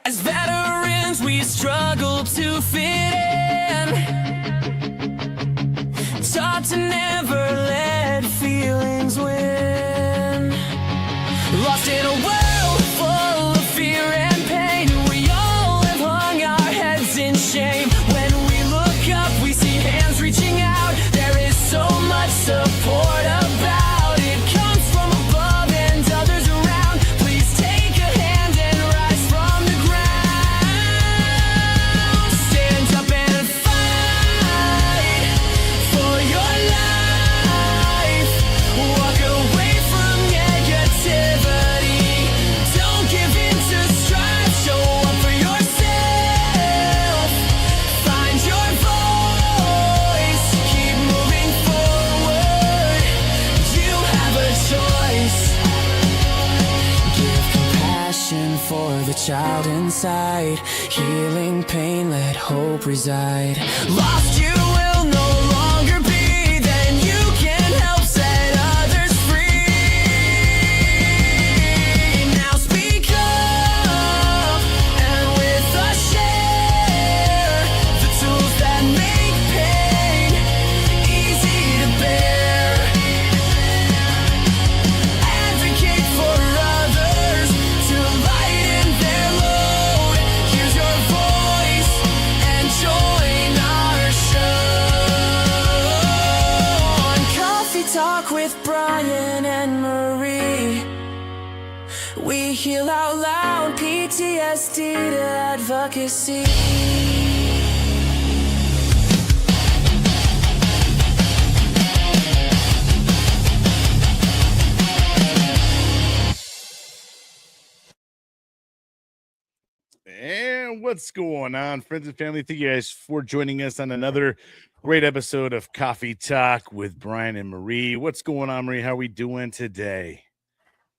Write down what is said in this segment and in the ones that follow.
As veterans, we struggle to fit in. Taught to never let feelings win. Lost in a world full of fear and pain. We all have hung our heads in shame. When we look up, we see hands reaching out. There is so much support about. It comes from above and others around. Please take a hand and rise from the ground. Stand up and fight for your life. Walk away from negativity. Don't give in to strife. Show up for yourself. Find your voice. Keep moving forward. You have a choice. Give compassion for the child inside. Healing pain, let hope reside. Lost you will no longer be. Then you can help set others free. Now speak up and with us share the tools that make pain easy to bear. Advocate for others to lighten their load. Use your voice and join our show. On Coffee Talk with Bryan and Marie, we heal out loud, PTSD to advocacy. And what's going on, friends and family? Thank you guys for joining us on another great episode of Coffee Talk with Bryan and Marie. What's going on, Marie? How are we doing today?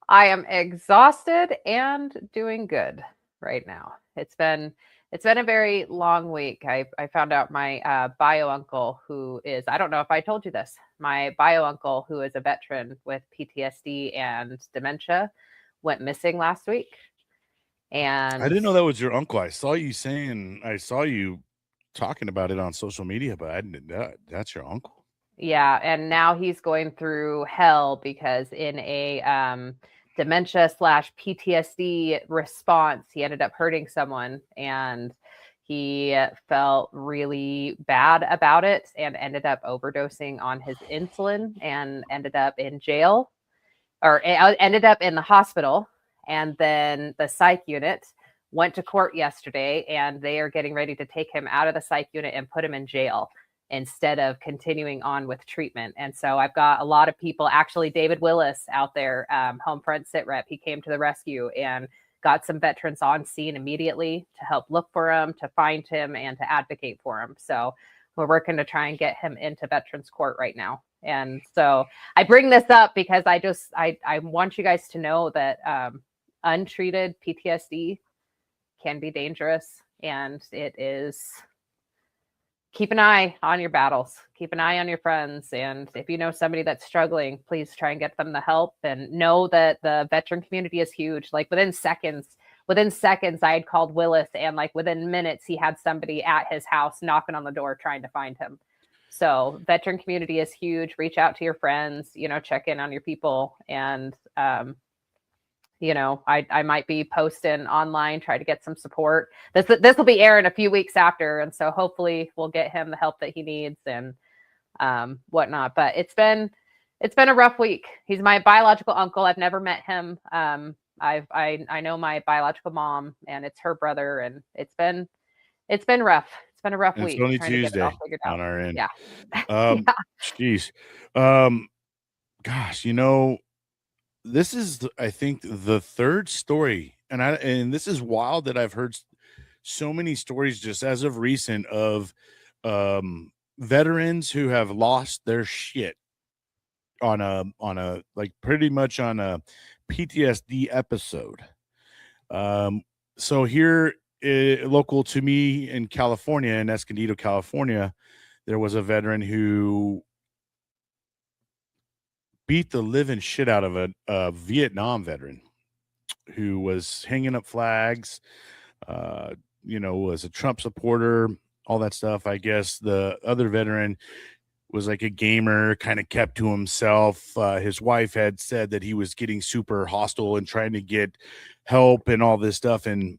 I am exhausted and doing good right now. It's been a very long week. I found out my bio uncle, who is, I don't know if I told you this, my bio uncle, who is a veteran with PTSD and dementia, went missing last week. And I didn't know that was your uncle. I saw you talking about it on social media, but I didn't know that's your uncle. Yeah, and now he's going through hell because in a dementia / PTSD response, he ended up hurting someone, and he felt really bad about it and ended up overdosing on his insulin and ended up in jail, or ended up in the hospital. And then the psych unit went to court yesterday, and they are getting ready to take him out of the psych unit and put him in jail instead of continuing on with treatment. And so I've got a lot of people, actually David Willis out there, home front sit rep, he came to the rescue and got some veterans on scene immediately to help look for him, to find him, and to advocate for him. So we're working to try and get him into Veterans Court right now. And so I bring this up because I want you guys to know that untreated PTSD can be dangerous, and it is. Keep an eye on your battles, keep an eye on your friends. And if you know somebody that's struggling, please try and get them the help, and know that the veteran community is huge. Like within seconds, I had called Willis, and like within minutes, he had somebody at his house knocking on the door, trying to find him. So veteran community is huge. Reach out to your friends, check in on your people. And, I might be posting online, try to get some support. This will be airing a few weeks after. And so hopefully we'll get him the help that he needs and whatnot. But it's been a rough week. He's my biological uncle. I've never met him. I know my biological mom, and it's her brother, and it's been rough. It's been a rough week. It's only Tuesday on our end. Yeah. Jeez. Gosh, this is, I think, the third story, and this is wild that I've heard so many stories just as of recent of veterans who have lost their shit on a like pretty much on a PTSD episode. So here, local to me in California, in Escondido, California, there was a veteran who beat the living shit out of a Vietnam veteran who was hanging up flags. was a Trump supporter, all that stuff. I guess the other veteran was like a gamer, kind of kept to himself. His wife had said that he was getting super hostile and trying to get help and all this stuff, and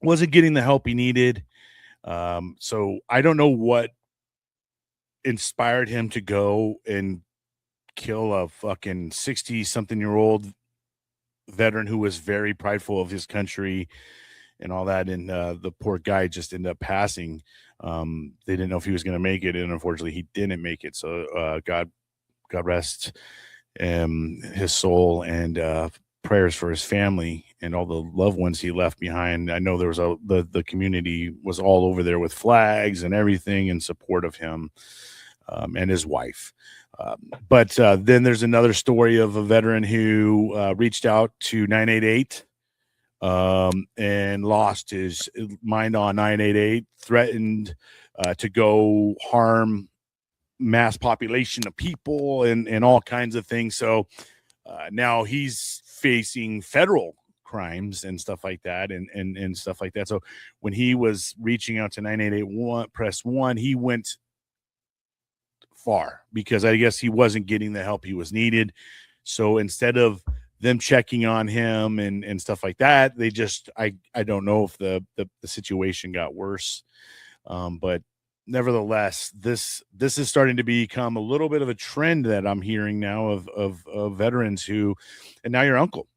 wasn't getting the help he needed. So I don't know what inspired him to go and kill a fucking 60-something-year-old veteran who was very prideful of his country and all that. And the poor guy just ended up passing. They didn't know if he was going to make it, and unfortunately he didn't make it. So God rest his soul, and prayers for his family and all the loved ones he left behind. I know there was the community was all over there with flags and everything in support of him and his wife. But then there's another story of a veteran who reached out to 988 and lost his mind on 988, threatened to go harm mass population of people and all kinds of things. So now he's facing federal crimes and stuff like that and stuff like that. So when he was reaching out to 988 press 1, he went far because I guess he wasn't getting the help he was needed. So instead of them checking on him and stuff like that, they just I don't know if the situation got worse, but nevertheless, this is starting to become a little bit of a trend that I'm hearing now of veterans who, and now your uncle,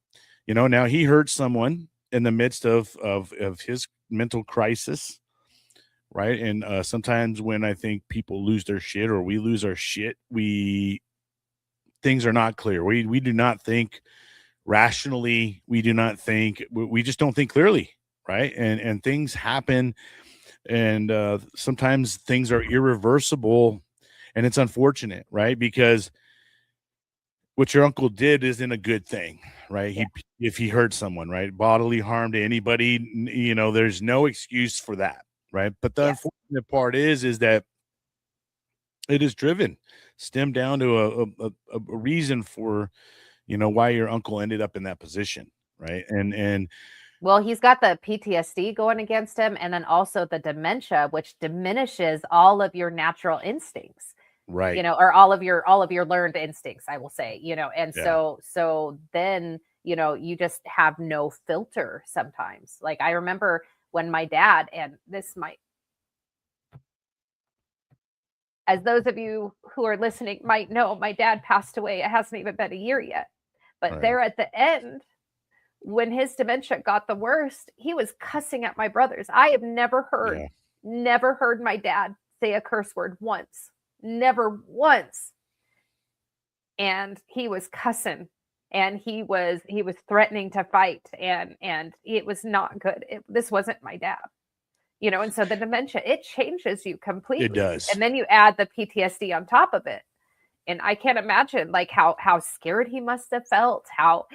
now he hurt someone in the midst of his mental crisis. Right. And sometimes when I think people lose their shit or we lose our shit, things are not clear. We do not think rationally. We do not think, we just don't think clearly. Right. And things happen. And sometimes things are irreversible, and it's unfortunate. Right. Because what your uncle did isn't a good thing. Right. Yeah. If he hurt someone, right, bodily harm to anybody, there's no excuse for that. Right. But the unfortunate part is that it is stemmed down to a reason for, why your uncle ended up in that position. Right. And well, he's got the PTSD going against him, and then also the dementia, which diminishes all of your natural instincts. Right. Or all of your learned instincts, I will say, and so then, you just have no filter sometimes. Like I remember when my dad, and this might, as those of you who are listening might know, my dad passed away. It hasn't even been a year yet. But right there at the end, when his dementia got the worst, he was cussing at my brothers. I have never heard my dad say a curse word once. Never once. And he was cussing. And he was threatening to fight, and it was not good. This wasn't my dad, and so the dementia, it changes you completely. It does. And then you add the PTSD on top of it. And I can't imagine like how scared he must have felt, how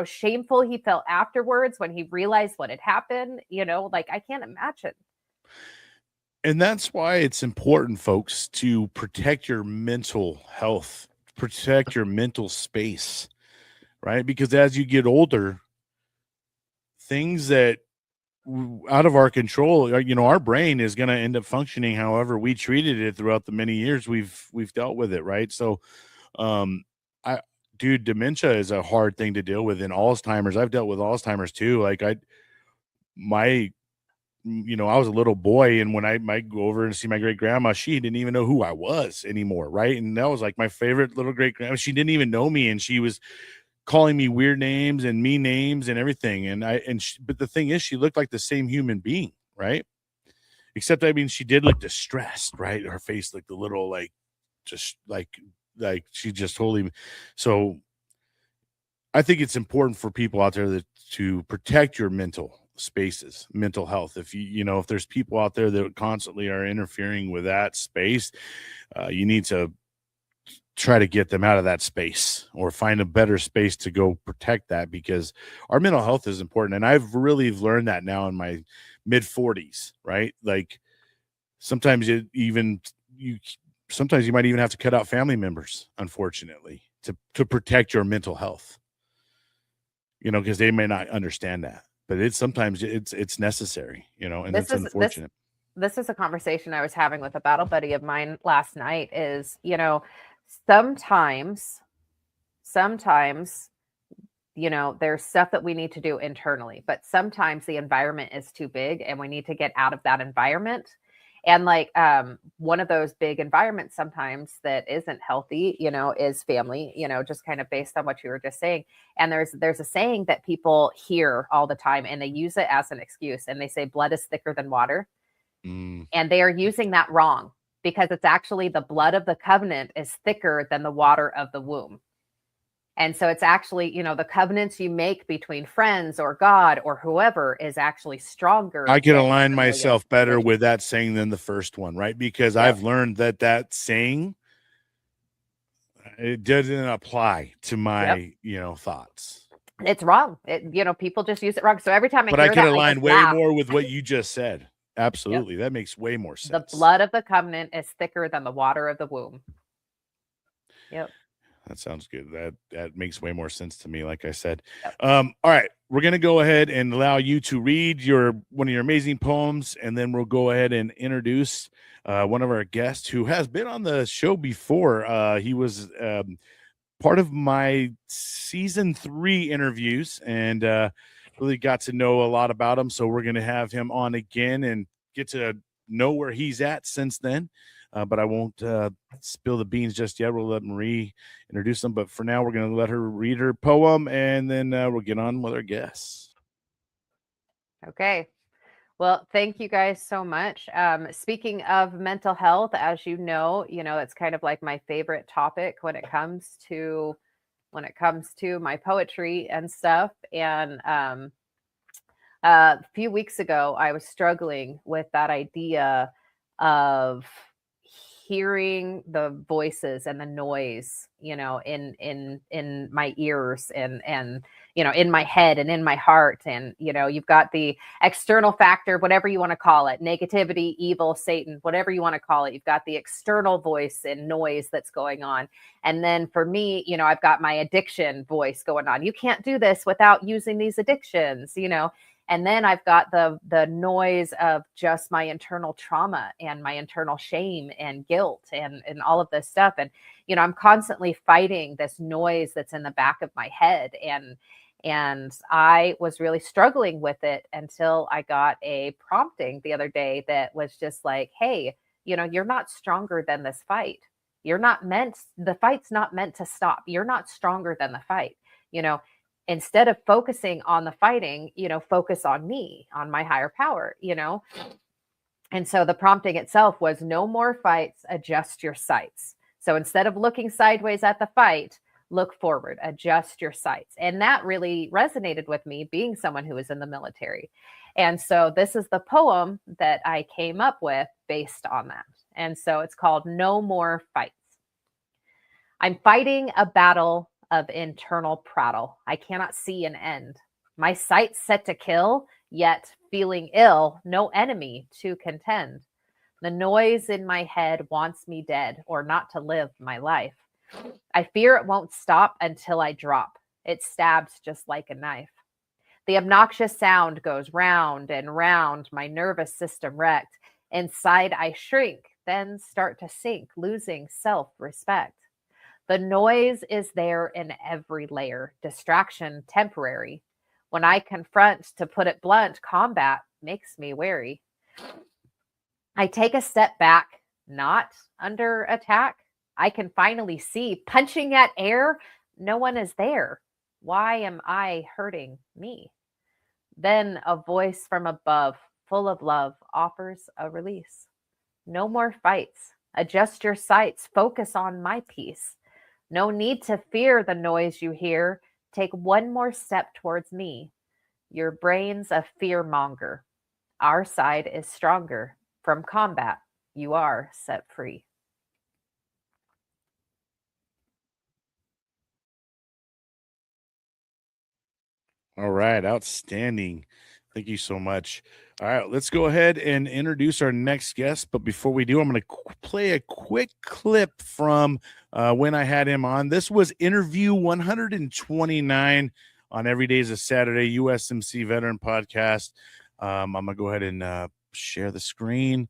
shameful he felt afterwards when he realized what had happened, like I can't imagine. And that's why it's important, folks, to protect your mental health, protect your mental space, right? Because as you get older, things that out of our control, our brain is going to end up functioning however we treated it throughout the many years we've dealt with it, right? So dementia is a hard thing to deal with. In Alzheimer's, I've dealt with Alzheimer's too. Like I was a little boy, and when I might go over and see my great grandma, she didn't even know who I was anymore. Right. And that was like my favorite little great grandma. She didn't even know me, and she was calling me weird names and mean names and everything. But the thing is, she looked like the same human being. Right. Except, she did look distressed. Right. Her face looked a little like she just totally. So I think it's important for people out there to protect your mental spaces, mental health. If if there's people out there that constantly are interfering with that space, you need to try to get them out of that space or find a better space to go protect that, because our mental health is important. And I've really learned that now in my mid 40s, right? Like sometimes you might even have to cut out family members, unfortunately, to protect your mental health, because they may not understand that. but it's sometimes it's necessary, you know, and it's unfortunate. This is a conversation I was having with a battle buddy of mine last night is, you know, sometimes, you know, there's stuff that we need to do internally, but sometimes the environment is too big and we need to get out of that environment. And like one of those big environments sometimes that isn't healthy, you know, is family, you know, just kind of based on what you were just saying. And there's a saying that people hear all the time and they use it as an excuse, and they say blood is thicker than water. And they are using that wrong, because it's actually the blood of the covenant is thicker than the water of the womb. And so it's actually, you know, the covenants you make between friends or God or whoever is actually stronger. I can align myself better with that saying than the first one, right? Because I've learned that saying, it doesn't apply to my, you know, thoughts. It's wrong. You know, people just use it wrong. So every time I but hear I can that, align way more with what you just said. Absolutely. That makes way more sense. The blood of the covenant is thicker than the water of the womb. Yep. That sounds good. That makes way more sense to me, like I said. All right, we're going to go ahead and allow you to read one of your amazing poems, and then we'll go ahead and introduce one of our guests who has been on the show before. He was part of my season 3 interviews, and really got to know a lot about him. So we're going to have him on again and get to know where he's at since then. But I won't spill the beans just yet. We'll let Marie introduce them. But for now, we're going to let her read her poem, and then we'll get on with our guests. Okay. Well, thank you guys so much. Speaking of mental health, as you know, it's kind of like my favorite topic when it comes to my poetry and stuff. And a few weeks ago, I was struggling with that idea of hearing the voices and the noise, in my ears and in my head and in my heart. And, you've got the external factor, whatever you want to call it, negativity, evil, Satan, whatever you want to call it. You've got the external voice and noise that's going on. And then for me, I've got my addiction voice going on. You can't do this without using these addictions, And then I've got the noise of just my internal trauma and my internal shame and guilt and all of this stuff. And, I'm constantly fighting this noise that's in the back of my head. And I was really struggling with it until I got a prompting the other day that was just like, hey, you're not stronger than this fight. The fight's not meant to stop. You're not stronger than the fight, Instead of focusing on the fighting, focus on me, on my higher power, And so the prompting itself was no more fights, adjust your sights. So instead of looking sideways at the fight, look forward, adjust your sights. And that really resonated with me, being someone who was in the military. And so this is the poem that I came up with based on that. And so it's called No More Fights. I'm fighting a battle of internal prattle. I cannot see an end. My sights set to kill, yet feeling ill, no enemy to contend. The noise in my head wants me dead or not to live my life. I fear it won't stop until I drop. It stabs just like a knife. The obnoxious sound goes round and round, my nervous system wrecked. Inside I shrink, then start to sink, losing self-respect. The noise is there in every layer, distraction temporary. When I confront, to put it blunt, combat makes me wary. I take a step back, not under attack. I can finally see, punching at air, no one is there. Why am I hurting me? Then a voice from above, full of love, offers a release. No more fights. Adjust your sights. Focus on my peace. No need to fear the noise you hear. Take one more step towards me. Your brain's a fearmonger. Our side is stronger. From combat, you are set free. All right. Outstanding. Thank you so much. All right, let's go ahead and introduce our next guest. But before we do, I'm going to play a quick clip from when I had him on. This was interview 129 on Every Day is a Saturday, USMC Veteran Podcast. I'm going to go ahead and share the screen,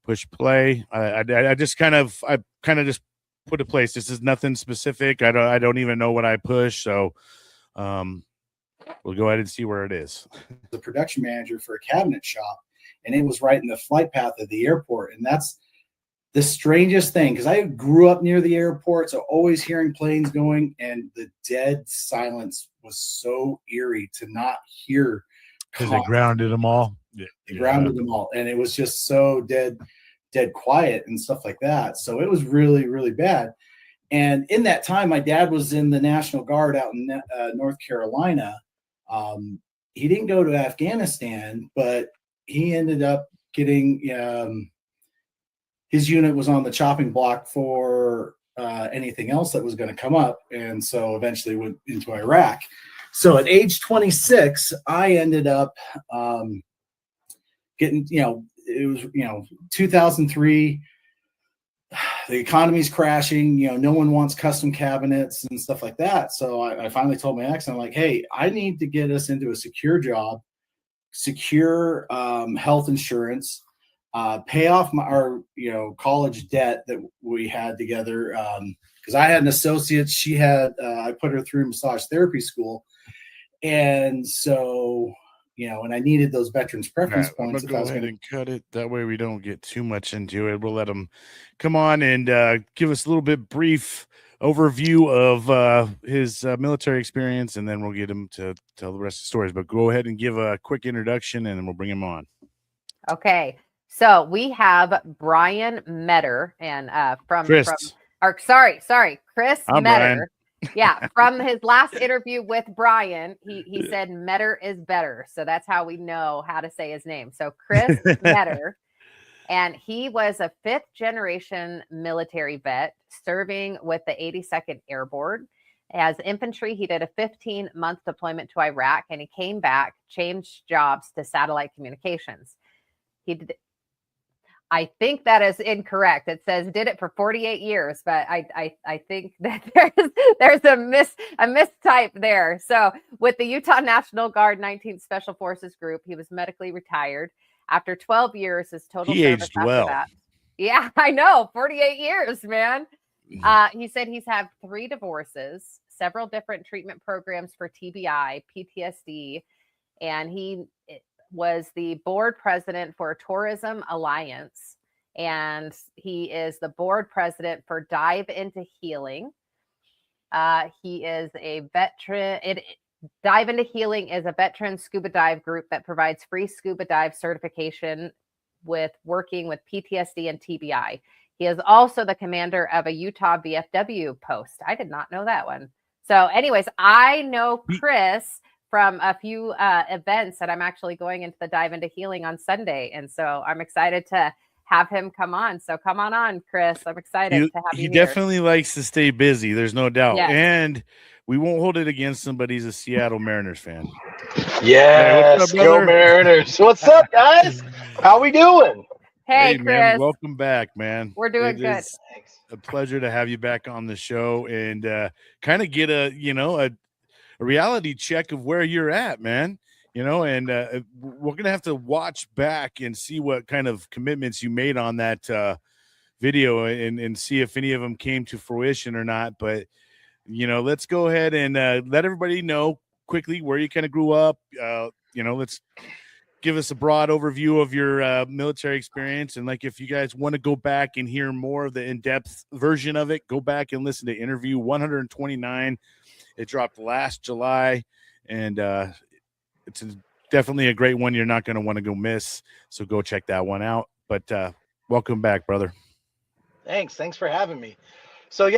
push play. I just kind of just put a place. This is nothing specific. I don't even know what I push. So we'll go ahead and see where it is. The production manager for a cabinet shop, and it was right in the flight path of the airport. And that's the strangest thing, because I grew up near the airport, so always hearing planes going, and the dead silence was so eerie to not hear. Because they grounded them all. They grounded them all, and it was just so dead quiet and stuff like that. So it was really, really bad. And in that time, my dad was in the National Guard out in North Carolina. He didn't go to Afghanistan, but he ended up getting his unit was on the chopping block for anything else that was going to come up. And so eventually went into Iraq. So at age 26, I ended up getting, it was, 2003, the economy's crashing, no one wants custom cabinets and stuff like that. So I finally told my ex, I'm like, hey, I need to get us into a secure job, secure health insurance, pay off our college debt that we had together. Because I had an associate, she had, I put her through massage therapy school. And so, and I needed those veterans preference points. I'm going to go ahead and cut it. That way we don't get too much into it. We'll let them come on and give us a little bit brief overview of his military experience, and then we'll get him to tell the rest of the stories. But go ahead and give a quick introduction, and then we'll bring him on. Okay. So we have Bryan Meador, and Chris Meador. Yeah, from his last interview with Bryan, he said Meador is better. So that's how we know how to say his name. So Chris Meador, and he was a 5th generation military vet serving with the 82nd Airborne. As infantry, he did a 15-month deployment to Iraq, and he came back, changed jobs to satellite communications. He did. I think that is incorrect. It says did it for 48 years, but I think that there's a mistype there. So with the Utah National Guard 19th Special Forces Group, he was medically retired after 12 years. His total service aged after well. that. Yeah, I know, 48 years, man. He said he's had 3 divorces, several different treatment programs for TBI, PTSD, and he was the board president for Tourism Alliance, and he is the board president for Dive into Healing. He is a veteran. Dive into Healing is a veteran scuba dive group that provides free scuba dive certification with working with PTSD and TBI. He is also the commander of a Utah VFW post. I did not know that one. So anyways, I know Chris from a few events that I'm actually going into the Dive into Healing on Sunday. And so I'm excited to have him come on. So come on, Chris. I'm excited to have you here. He definitely likes to stay busy. There's no doubt. Yes. And we won't hold it against him, but he's a Seattle Mariners fan. Yes, hey, go Mariners. What's up, guys? How we doing? Hey, Chris. Man, welcome back, man. We're doing good. It's a pleasure to have you back on the show and kind of get a reality check of where you're at, man. And we're gonna have to watch back and see what kind of commitments you made on that video and see if any of them came to fruition or not. But let's go ahead and let everybody know quickly where you kind of grew up. Let's give us a broad overview of your military experience, and if you guys want to go back and hear more of the in-depth version of it, go back and listen to interview 129. It dropped last July, and it's definitely a great one. You're not going to want to go miss, so go check that one out. But welcome back, brother. Thanks for having me. So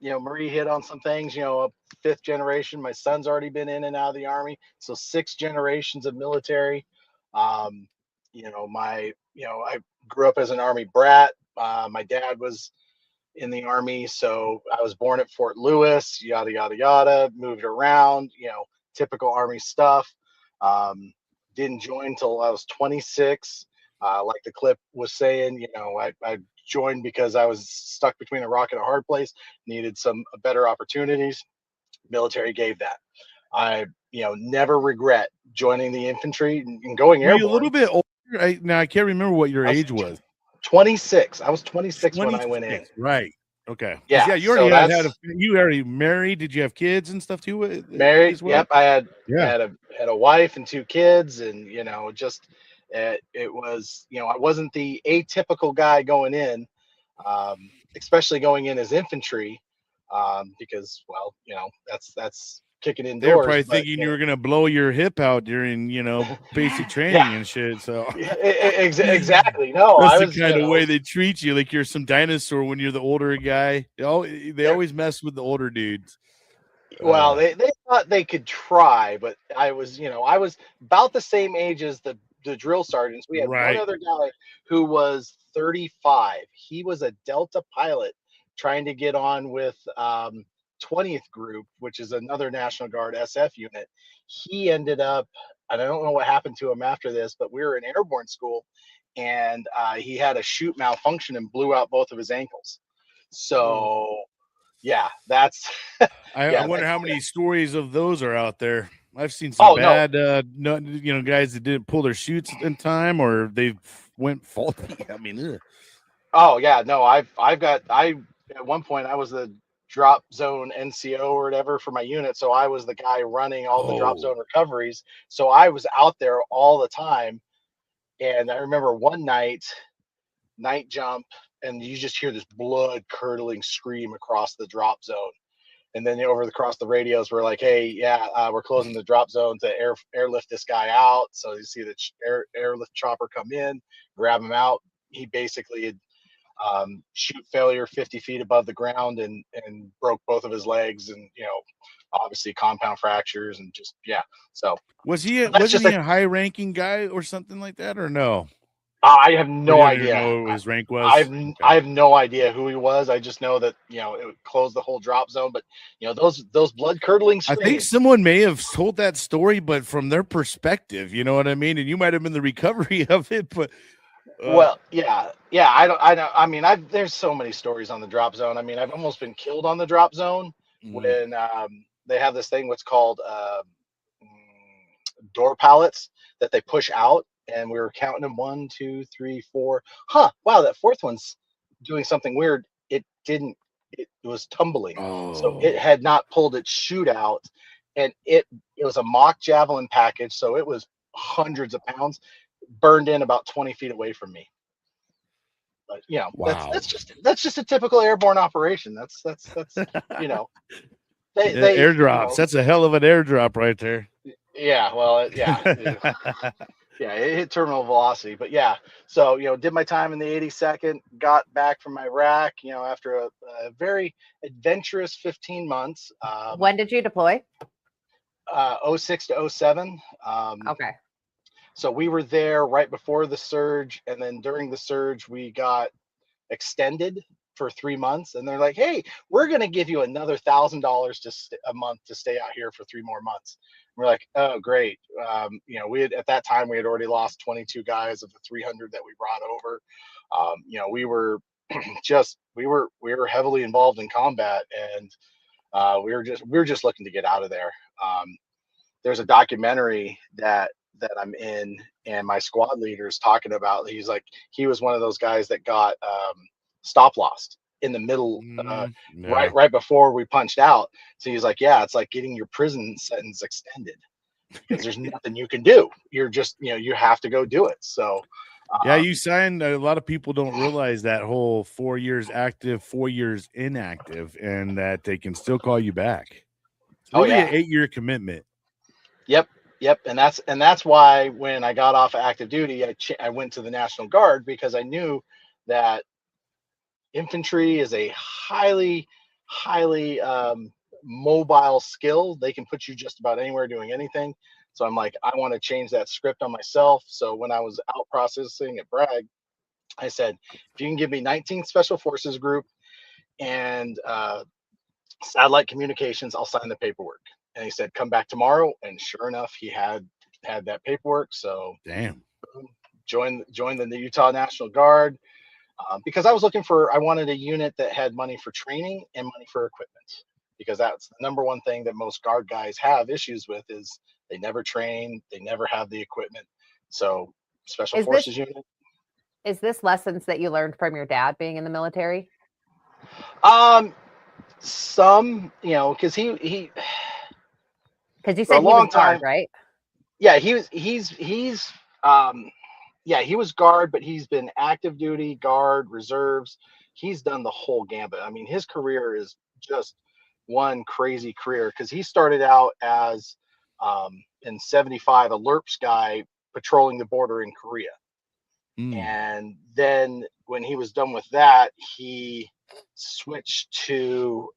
Marie hit on some things. 5th generation. My son's already been in and out of the Army, so 6 generations of military. I grew up as an Army brat. My dad was in the Army, so I was born at Fort Lewis, yada yada yada, moved around, typical Army stuff. Didn't join till I was 26. Like the clip was saying, I joined because I was stuck between a rock and a hard place, needed some better opportunities. Military gave that. I, never regret joining the infantry and going Were you a airborne. little bit older? Now I can't remember what your I was age was. 26. I was 26 when I went in. Right. Okay. 'Cause, Yeah. you So already that's you already married. Did you have kids and stuff too married. as well? Yep. I had Yeah. had a wife and 2 kids, and just it was I wasn't the atypical guy going in, especially going in as infantry, because that's kicking They were indoors. probably But thinking you were gonna blow your hip out during, basic training and shit. So exactly. No, that's I the was kind of way they treat you, like you're some dinosaur when you're the older guy. They always mess with the older dudes. Well, they thought they could try, but I was about the same age as the drill sergeants. We had one Right. other guy who was 35. He was a Delta pilot trying to get on with 20th Group, which is another National Guard SF unit. He ended up, and I don't know what happened to him after this, but we were in airborne school, and he had a chute malfunction and blew out both of his ankles. So, yeah, that's I yeah. wonder how many stories of those are out there. I've seen some Oh, no. bad, guys that didn't pull their chutes in time, or they went faulty. I mean, ugh. Oh yeah, no, I at one point I was the drop zone NCO or whatever for my unit, so I was the guy running all the drop zone recoveries. So I was out there all the time, and I remember one night jump, and you just hear this blood curdling scream across the drop zone. And then across the radios, we're like, "Hey, yeah, we're closing the drop zone to airlift this guy out." So you see the airlift chopper come in, grab him out. He basically had shoot failure 50 feet above the ground and broke both of his legs, and obviously compound fractures, and just so wasn't he a high ranking guy or something like that, or no? I have Or no you don't even idea. know what his rank was? I have no idea who he was. I just know that it closed the whole drop zone. But those blood curdling I think screams. someone may have told that story, but from their perspective, you know what I mean? And you might have been the recovery of it, but Well, yeah. I don't. I mean, there's so many stories on the drop zone. I mean, I've almost been killed on the drop zone when they have this thing what's called door pallets that they push out, and we were counting them 1, 2, 3, 4. Wow, that fourth one's doing something weird. It didn't. It was tumbling, so it had not pulled its chute out, and it was a mock javelin package, so it was hundreds of pounds, burned in about 20 feet away from me. But wow. that's just a typical airborne operation. That's you know they airdrops. That's a hell of an airdrop right there. Yeah, well, yeah. Yeah, it hit terminal velocity. But yeah, so did my time in the 82nd, got back from Iraq, after a very adventurous 15 months. When did you deploy? 06 to 07. Okay. So we were there right before the surge, and then during the surge we got extended for 3 months, and they're like, "Hey, we're going to give you another $1,000 a month to stay out here for 3 more months." We're like, "Oh, great." We had, at that time, we had already lost 22 guys of the 300 that we brought over. We were we were heavily involved in combat, and we were just looking to get out of there. There's a documentary that I'm in, and my squad leader is talking about. He's like, he was one of those guys that got stop lost in the middle, right before we punched out. So he's like, yeah, it's like getting your prison sentence extended because there's nothing you can do. You're just, you have to go do it. So yeah, you signed. A lot of people don't realize that whole 4 years active, 4 years inactive, and that they can still call you back. It's really an 8-year commitment. Yep. And that's why when I got off active duty, I went to the National Guard, because I knew that infantry is a highly mobile skill. They can put you just about anywhere doing anything. So I'm like, I want to change that script on myself. So when I was out processing at Bragg, I said, if you can give me 19th Special Forces Group and satellite communications, I'll sign the paperwork. And he said, come back tomorrow. And sure enough, he had that paperwork. So damn, joined the Utah National Guard. Because I wanted a unit that had money for training and money for equipment. because that's the number one thing that most guard guys have issues with is they never train, they never have the equipment. So special forces unit. Is this lessons that you learned from your dad being in the military? Some, because he you said for a he long was guard, time, right? yeah, he was guard, but he's been active duty, guard, reserves. He's done the whole gambit. I mean, his career is just one crazy career because he started out as in 75 a LERPS guy patrolling the border in Korea. And then when he was done with that, he switched to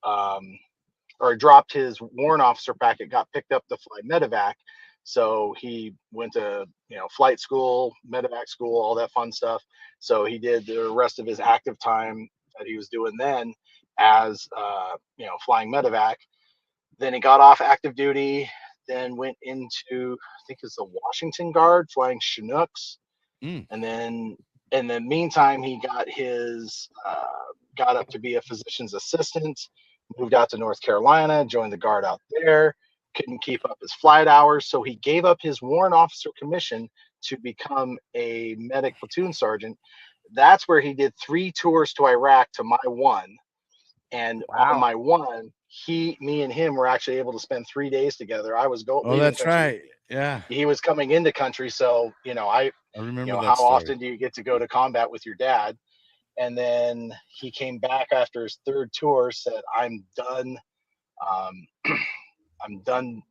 or dropped his warrant officer packet, got picked up to fly medevac. So he went to flight school, medevac school, all that fun stuff. So he did the rest of his active time that he was doing then as flying medevac. Then he got off active duty, then went into, I think it's the Washington Guard, flying Chinooks. And then in the meantime, he got got up to be a physician's assistant, moved out to North Carolina, joined the Guard out there, couldn't keep up his flight hours. So he gave up his warrant officer commission to become a medic platoon sergeant. That's where he did 3 tours to Iraq to my 1. And on my 1, me and him were actually able to spend 3 days together. I was going. Oh, that's right. Yeah. He was coming into country. So, I remember that how story. often do you get to go to combat with your dad? And then he came back after his 3rd tour, said, I'm done. I'm done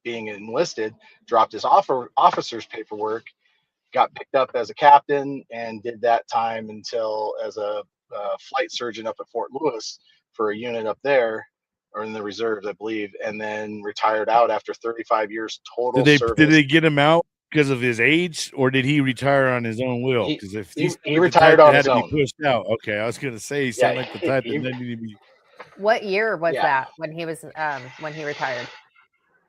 being enlisted, dropped his officer's paperwork, got picked up as a captain, and did that time until as a flight surgeon up at Fort Lewis for a unit up there, or in the reserves, I believe, and then retired out after 35 years total service. Did they get him out because of his age, or did he retire on his own will? Because if he retired on his own, be pushed out. Okay, I was going to say, he sounded like the type that didn't need to be. What year was that when he was when he retired?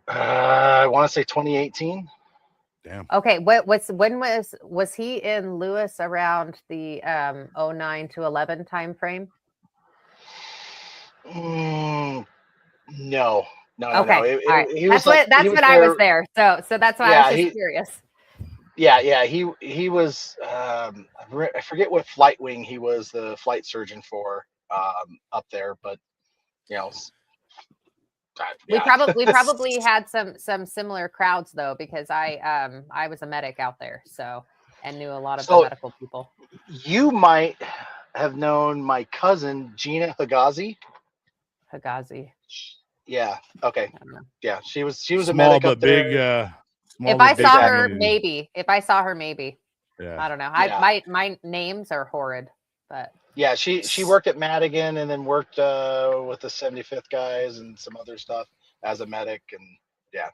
I want to say 2018. Damn. Okay, when was he in Lewis around the 09 to 11 time frame? No. Okay, all right. He was that's what I was there. So that's why I was just curious. Yeah. He was. I forget what flight wing he was the flight surgeon for up there, but we probably had some similar crowds though, because I was a medic out there, so and knew a lot of the medical people. You might have known my cousin Gina Higazi. Yeah. Okay. Yeah, she was a medic up there. Big. If I saw her, maybe. Yeah. I don't know. My names are horrid, but yeah, she worked at Madigan and then worked with the 75th guys and some other stuff as a medic, and yeah.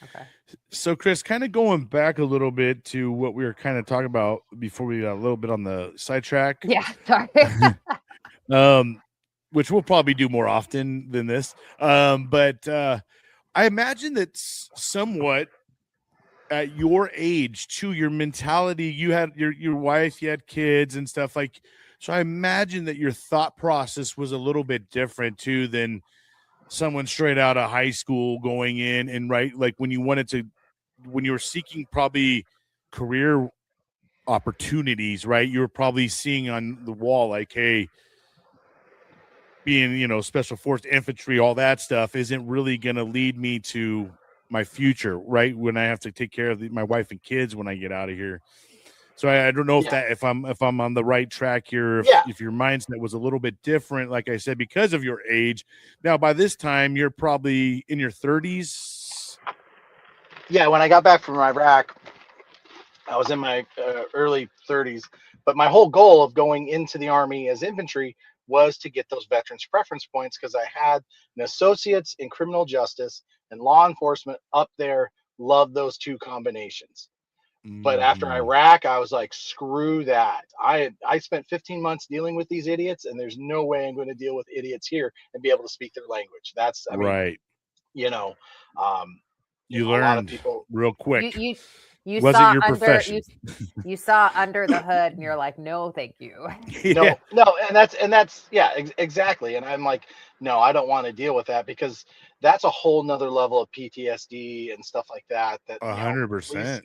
Okay. So Chris, kind of going back a little bit to what we were kind of talking about before we got a little bit on the sidetrack. Yeah, sorry. Which we'll probably do more often than this. But I imagine that somewhat at your age, too, your mentality, you had your wife, you had kids and stuff like. So I imagine that your thought process was a little bit different too than someone straight out of high school going in and like when you were seeking probably career opportunities, right? You were probably seeing on the wall like, hey, being, special force infantry, all that stuff isn't really going to lead me to my future, right? When I have to take care of my wife and kids when I get out of here. So I don't know if I'm on the right track here, if your mindset was a little bit different, like I said, because of your age. Now, by this time, you're probably in your 30s. Yeah, when I got back from Iraq, I was in my early 30s. But my whole goal of going into the Army as infantry was to get those veterans preference points, because I had an associate's in criminal justice and law enforcement up there. Loved those 2 combinations. But after Iraq, I was like, screw that. I spent 15 months dealing with these idiots, and there's no way I'm going to deal with idiots here and be able to speak their language. Right. You learned real quick. You Was it saw your under profession? you saw under the hood, and you're like, no, thank you. Yeah. No, and that's yeah, exactly. And I'm like, no, I don't want to deal with that because that's a whole nother level of PTSD and stuff like that. That police, 100%.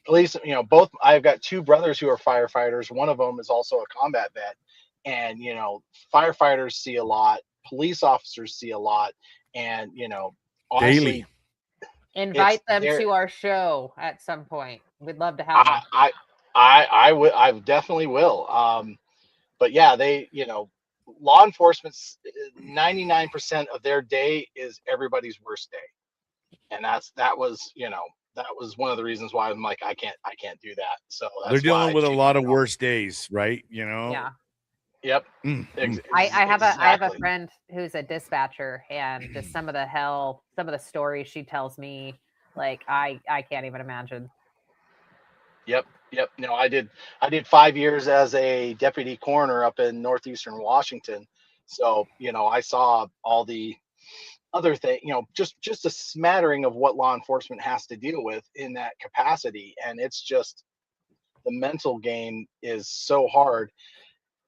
police, both. I've got two brothers who are firefighters. One of them is also a combat vet, and firefighters see a lot, police officers see a lot, and Daily. honestly, Invite them they're to our show at some point. We'd love to have them. I definitely will. But yeah, law enforcement's 99% of their day is everybody's worst day, and that was one of the reasons why I'm like I can't do that. So They're that's why dealing I with a lot of changed it all. worse days, right? Yeah. Yep. I have a Exactly. friend who's a dispatcher, and just some of the stories she tells me, like I can't even imagine. Yep. No, I did 5 years as a deputy coroner up in northeastern Washington. So, I saw all the other thing, just a smattering of what law enforcement has to deal with in that capacity. And it's just the mental game is so hard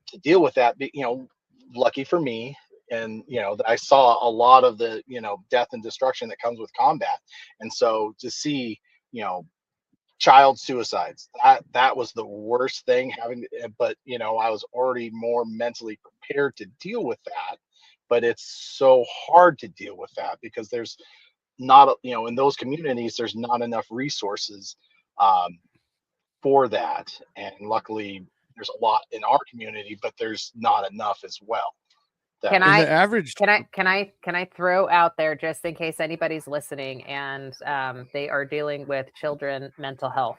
to deal with that. Lucky for me, and that I saw a lot of the death and destruction that comes with combat. And so to see, child suicides, that was the worst thing but I was already more mentally prepared to deal with that. But it's so hard to deal with that because there's not in those communities there's not enough resources for that. And luckily there's a lot in our community, but there's not enough as well. Can And I the average can I throw out there, just in case anybody's listening and they are dealing with children mental health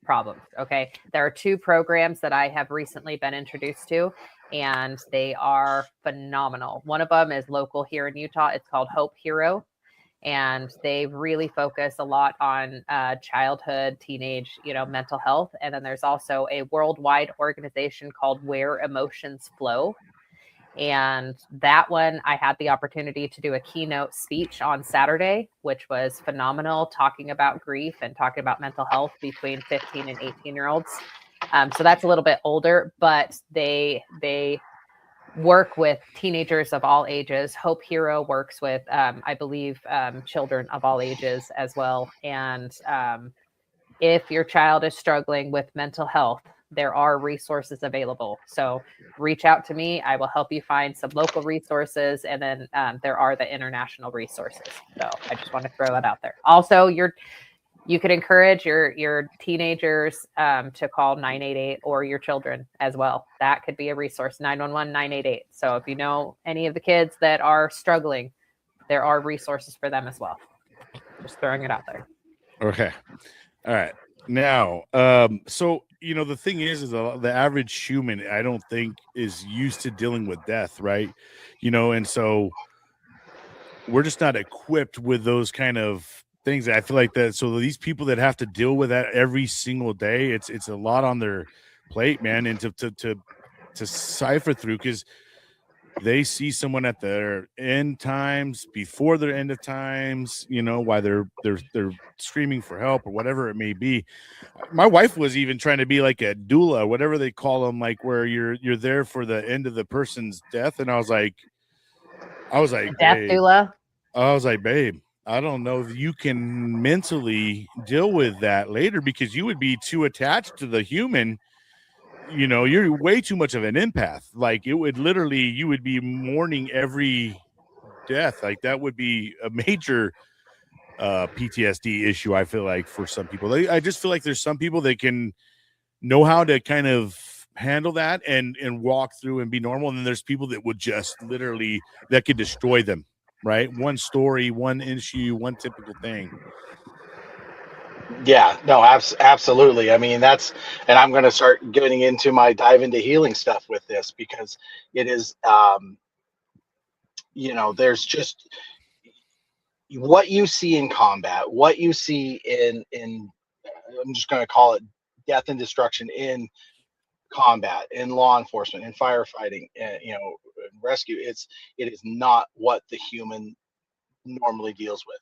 problems? Okay, there are two programs that I have recently been introduced to, and they are phenomenal. One of them is local here in Utah. It's called Hope Hero, and they really focus a lot on childhood, teenage, mental health. And then there's also a worldwide organization called Where Emotions Flow. And that one, I had the opportunity to do a keynote speech on Saturday, which was phenomenal, talking about grief and talking about mental health between 15 and 18-year-olds. So that's a little bit older, but they work with teenagers of all ages. Hope Hero works with, I believe, children of all ages as well. And if your child is struggling with mental health, there are resources available. So reach out to me. I will help you find some local resources. And then there are the international resources. So I just want to throw that out there. Also, you could encourage your teenagers to call 988, or your children as well. That could be a resource, 911, 988. So if you know any of the kids that are struggling, there are resources for them as well. Just throwing it out there. Okay. All right. Now, so the thing is the average human, I don't think, is used to dealing with death, right? And so we're just not equipped with those kind of things. I feel like that. So these people that have to deal with that every single day, it's a lot on their plate, man, and to cipher through, because they see someone at their end times, before their end of times, why they're screaming for help or whatever it may be. My wife was even trying to be like a doula, whatever they call them, like where you're there for the end of the person's death. And I was like, Death babe, doula. babe, I don't know if you can mentally deal with that later, because you would be too attached to the human. You're way too much of an empath. Like, it would literally, you would be mourning every death. Like, that would be a major PTSD issue, I feel like, for some people. I just feel like there's some people that can know how to kind of handle that and walk through and be normal, and then there's people that would just literally, that could destroy them, right? One story, one issue, one typical thing. Yeah, no, absolutely. I mean, and I'm going to start getting into my dive into healing stuff with this, because it is, there's just what you see in combat, what you see in I'm just going to call it death and destruction in combat, in law enforcement, in firefighting, rescue. It is not what the human normally deals with.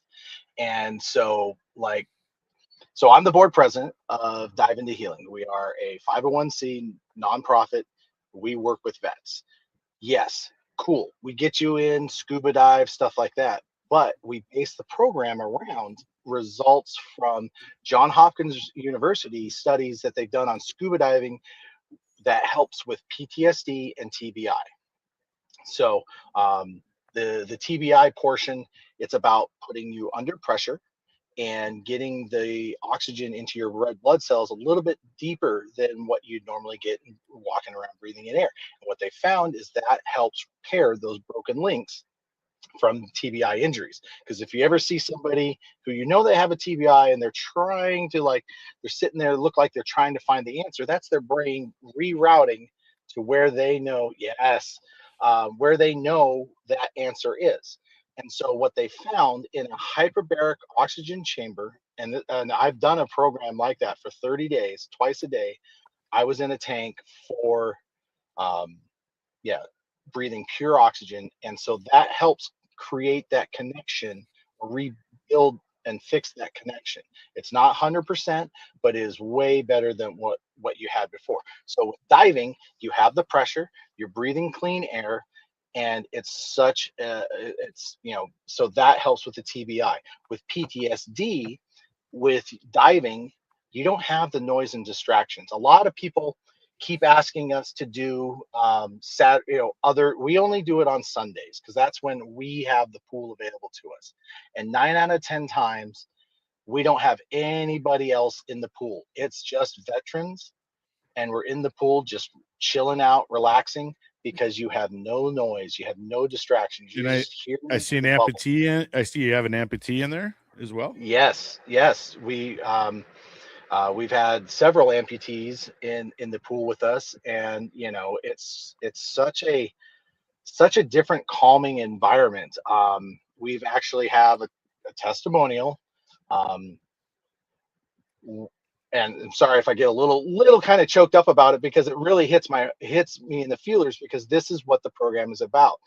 And so, like, So I'm the board president of Dive Into Healing. We are a 501c nonprofit. We work with vets. Yes, cool. We get you in scuba dive, stuff like that. But we base the program around results from Johns Hopkins University studies that they've done on scuba diving that helps with PTSD and TBI. So the TBI portion, it's about putting you under pressure and getting the oxygen into your red blood cells a little bit deeper than what you'd normally get walking around breathing in air. And what they found is that helps repair those broken links from TBI injuries. Because if you ever see somebody who you know they have a TBI and they're trying to they're sitting there, look like they're trying to find the answer, that's their brain rerouting to where they know, where they know that answer is. And so what they found in a hyperbaric oxygen chamber, and I've done a program like that for 30 days, twice a day. I was in a tank for, breathing pure oxygen. And so that helps create that connection, rebuild and fix that connection. It's not 100%, but it is way better than what you had before. So with diving, you have the pressure, you're breathing clean air, and it's such so that helps with the TBI. With PTSD, with diving, you don't have the noise and distractions. A lot of people keep asking us to do we only do it on Sundays because that's when we have the pool available to us. And 9 out of 10 times, we don't have anybody else in the pool. It's just veterans, and we're in the pool just chilling out, relaxing, because you have no noise, you have no distractions. You just hear. I see an amputee. I see you have an amputee in there as well. Yes. We've had several amputees in the pool with us, and it's such a different calming environment. We've actually have a testimonial, and I'm sorry if I get a little kind of choked up about it, because it really hits me in the feelers, because this is what the program is about.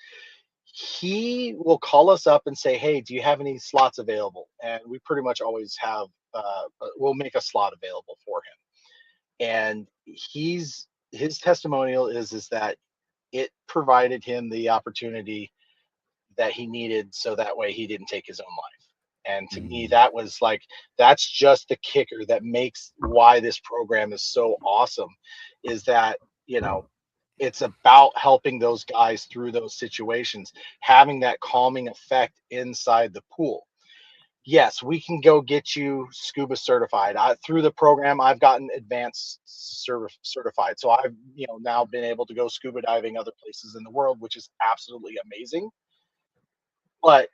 He will call us up and say, "Hey, do you have any slots available?" And we pretty much always have. We'll make a slot available for him. And his testimonial is that it provided him the opportunity that he needed, so that way he didn't take his own life. And to me, that's just the kicker that makes why this program is so awesome, is that, it's about helping those guys through those situations, having that calming effect inside the pool. Yes, we can go get you scuba certified. Through the program, I've gotten advanced certified. So I've now been able to go scuba diving other places in the world, which is absolutely amazing. But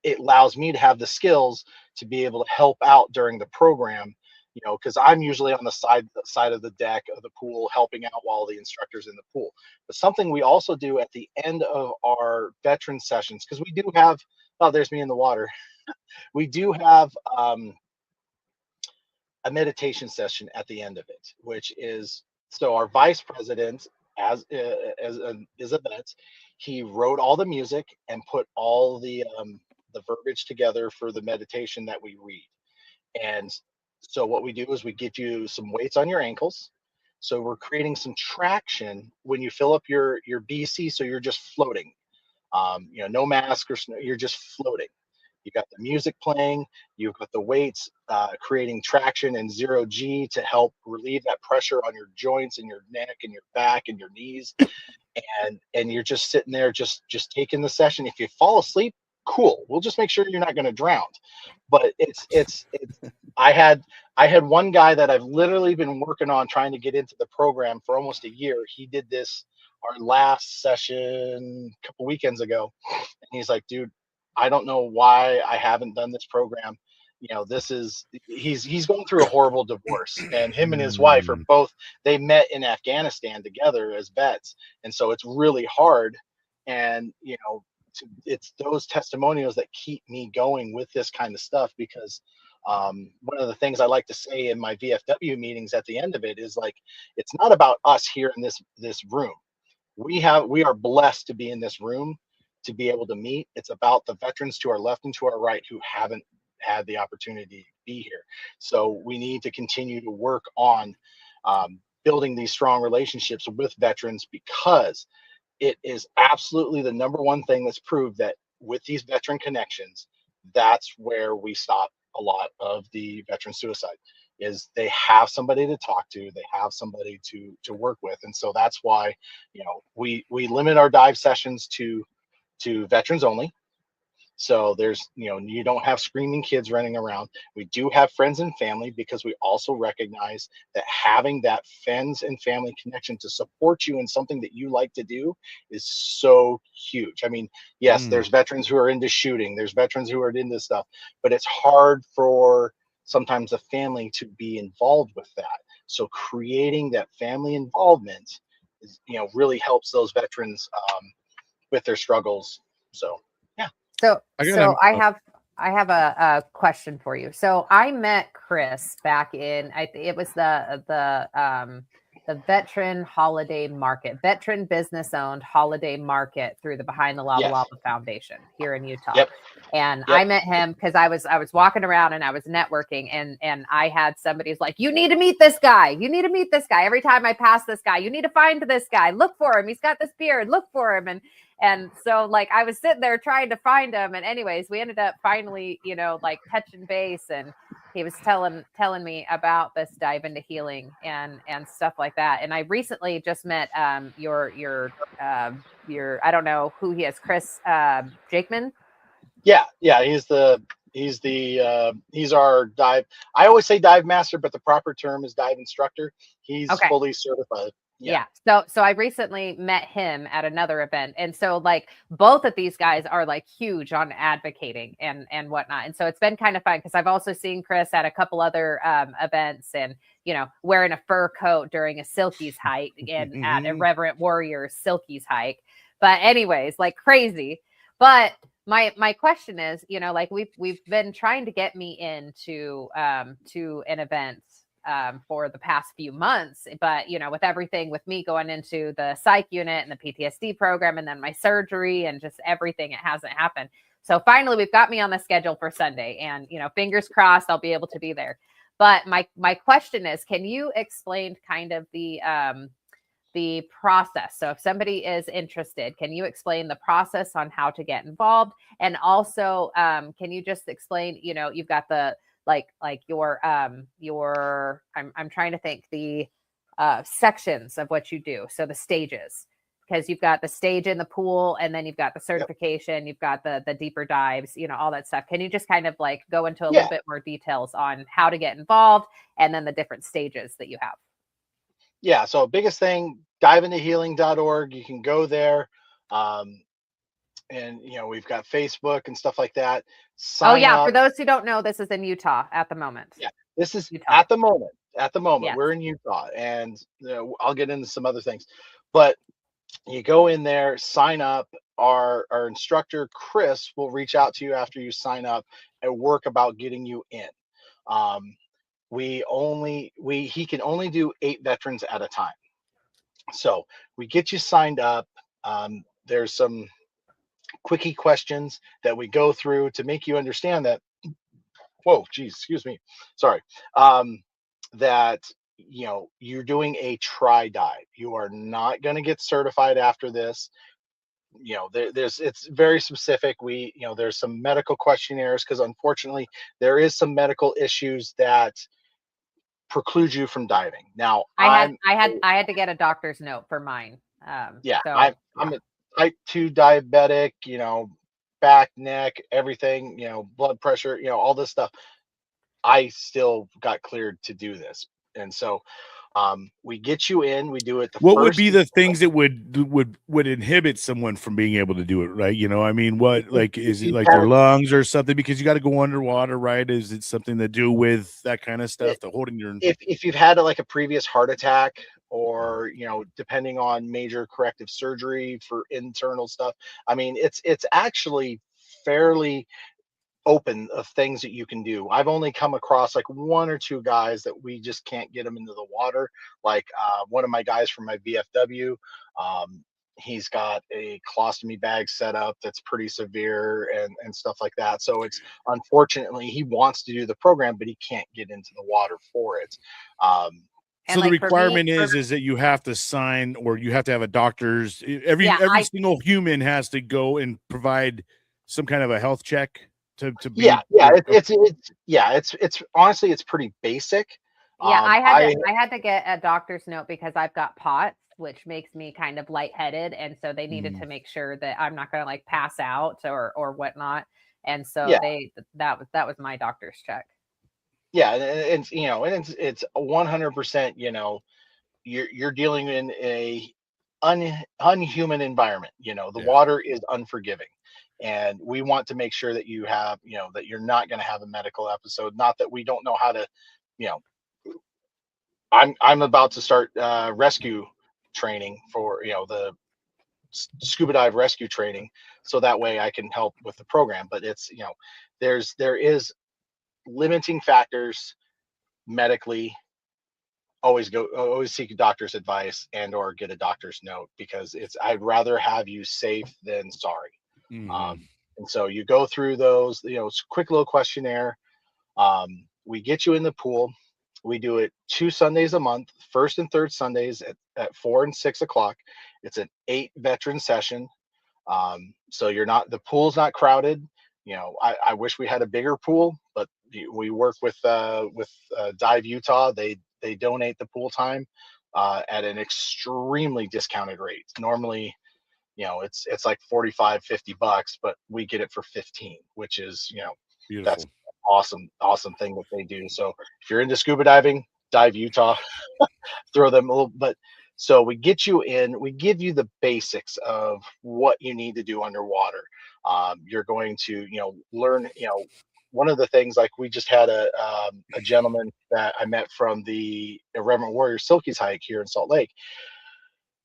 it allows me to have the skills to be able to help out during the program, because I'm usually on the side of the deck of the pool helping out while the instructor's in the pool. But something we also do at the end of our veteran sessions, because we do have, there's me in the water. We do have a meditation session at the end of it, which is, so our vice president is a vet. He wrote all the music and put all the verbiage together for the meditation that we read. And so what we do is we get you some weights on your ankles. So we're creating some traction when you fill up your BC, so you're just floating. No mask or snow, you're just floating. You got the music playing, you've got the weights creating traction and 0G to help relieve that pressure on your joints and your neck and your back and your knees. And you're just sitting there, just taking the session. If you fall asleep, cool. We'll just make sure you're not going to drown. But it's I had one guy that I've literally been working on trying to get into the program for almost a year. He did this our last session a couple weekends ago, and he's like, "Dude, I don't know why I haven't done this program." He's going through a horrible divorce, and him and his wife are both, they met in Afghanistan together as vets. And so it's really hard. And, it's those testimonials that keep me going with this kind of stuff, because one of the things I like to say in my VFW meetings at the end of it is, like, it's not about us here in this room. We are blessed to be in this room, to be able to meet. It's about the veterans to our left and to our right who haven't had the opportunity be here. So we need to continue to work on building these strong relationships with veterans, because it is absolutely the number one thing that's proved that with these veteran connections, that's where we stop a lot of the veteran suicide. Is they have somebody to talk to, they have somebody to work with. And so that's why, we limit our dive sessions to veterans only. So there's, you don't have screaming kids running around. We do have friends and family, because we also recognize that having that friends and family connection to support you in something that you like to do is so huge. I mean, yes, there's veterans who are into shooting, there's veterans who are into stuff, but it's hard for sometimes the family to be involved with that. So creating that family involvement is, really helps those veterans with their struggles. So, yeah. So, I got so him. I have a question for you. So I met Chris back in, it was the veteran holiday market, veteran business owned holiday market through the Behind the Lava Yes. Lava Foundation here in Utah. Yep. And Yep. I met him because I was walking around and I was networking, and I had somebody's like, you need to meet this guy. You need to meet this guy. Every time I pass this guy, you need to find this guy. Look for him. He's got this beard. Look for him. And so like I was sitting there trying to find him. And anyways, we ended up finally, like touching base, and he was telling me about this dive into healing and stuff like that. And I recently just met your I don't know who he is, Chris Jakeman. Yeah, he's our dive. I always say dive master, but the proper term is dive instructor. He's fully certified. Yeah. So I recently met him at another event. And so like both of these guys are like huge on advocating and whatnot. And so it's been kind of fun, because I've also seen Chris at a couple other events, and, wearing a fur coat during a Silkies hike and at Irreverent Warriors Silkies hike. But anyways, like crazy. But my question is, like we've been trying to get me into to an event for the past few months, but with everything with me going into the psych unit and the PTSD program and then my surgery and just everything, it hasn't happened. So finally we've got me on the schedule for Sunday, and fingers crossed I'll be able to be there. But my question is, can you explain kind of the process? So if somebody is interested, can you explain the process on how to get involved? And also can you just explain, you've got the like your I'm trying to think the sections of what you do. So the stages, because you've got the stage in the pool, and then you've got the certification, you've got the deeper dives, all that stuff. Can you just kind of like go into a little bit more details on how to get involved and then the different stages that you have? Yeah. So biggest thing, diveintohealing.org. You can go there. And we've got Facebook and stuff like that. Sign up. For those who don't know, this is in Utah at the moment. Yeah, this is Utah. at the moment. Yes. We're in Utah, and I'll get into some other things. But you go in there, sign up. Our instructor Chris will reach out to you after you sign up and work about getting you in. He can only do 8 veterans at a time. So we get you signed up. There's some quickie questions that we go through to make you understand that, excuse me, sorry, that you're doing a try dive. You are not going to get certified after this. It's very specific. There's some medical questionnaires, because unfortunately there is some medical issues that preclude you from diving. Now I had to get a doctor's note for mine. I'm a type 2 diabetic, back, neck, everything, blood pressure, all this stuff. I still got cleared to do this. And so we get you in, we do it. What would be the things that would inhibit someone from being able to do it, right? I mean, what, like, is it like their lungs or something? Because you got to go underwater, right? Is it something to do with that kind of stuff, the holding your... If you've had like a previous heart attack, or depending on major corrective surgery for internal stuff, I mean, it's actually fairly open of things that you can do. I've only come across like 1 or 2 guys that we just can't get them into the water. Like one of my guys from my VFW, He's got a colostomy bag set up that's pretty severe and stuff like that. So it's unfortunately he wants to do the program, but he can't get into the water for it. And So the like for me, requirement is that you have to sign, or you have to have a doctor's. Every Yeah, single human has to go and provide some kind of a health check to be. Yeah, it's honestly it's pretty basic. Yeah, Um, I had to get a doctor's note because I've got POTS, which makes me kind of lightheaded, and so they needed to make sure that I'm not going to like pass out or whatnot. And so Yeah. that was my doctor's check. Yeah, and you know, and it's 100%. You know, you're dealing in a unhuman environment. You know, the Yeah. water is unforgiving, and we want to make sure that you have, you know, that you're not going to have a medical episode. Not that we don't know how to, you know, I'm about to start rescue training for, you know, the scuba dive rescue training, so that way I can help with the program. But it's, you know, there is limiting factors medically. Always seek a doctor's advice and or get a doctor's note, because it's, I'd rather have you safe than sorry. And so you go through those, you know, it's a quick little questionnaire. We get you in the pool. We do it 2 Sundays a month, first and third Sundays at 4 and 6 o'clock. It's an 8 veteran session. So the pool's not crowded. You know, I wish we had a bigger pool, but we work with Dive Utah. They donate the pool time at an extremely discounted rate. Normally, you know, it's like $45-50, but we get it for 15, which is, you know, Beautiful. that's awesome thing that they do. So if you're into scuba diving, Dive Utah, throw them a little. But so we get you in, we give you the basics of what you need to do underwater. You're going to, you know, learn, you know, one of the things, like we just had a gentleman that I met from the Irreverent Warrior Silkies hike here in Salt Lake.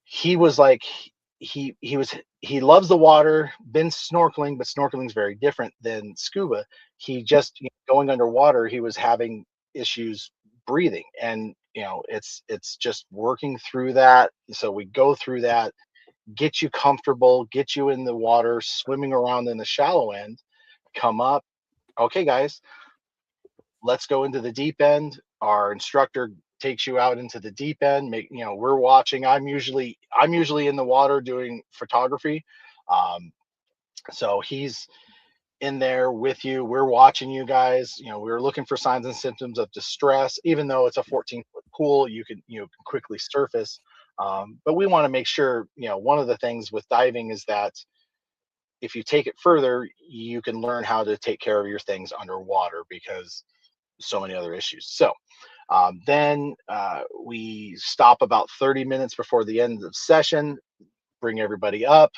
He was like, he loves the water, been snorkeling, but snorkeling is very different than scuba. He just, you know, going underwater, he was having issues breathing, and you know, it's just working through that. So we go through that, get you comfortable, get you in the water, swimming around in the shallow end, come up. Okay, guys, let's go into the deep end. Our instructor takes you out into the deep end. You know, we're watching. I'm usually in the water doing photography. So he's in there with you. We're watching you guys. You know, we're looking for signs and symptoms of distress. Even though it's a 14-foot pool, you can quickly surface. But we want to make sure, you know, one of the things with diving is that if you take it further, you can learn how to take care of your things underwater, because so many other issues. So then we stop about 30 minutes before the end of the session, bring everybody up.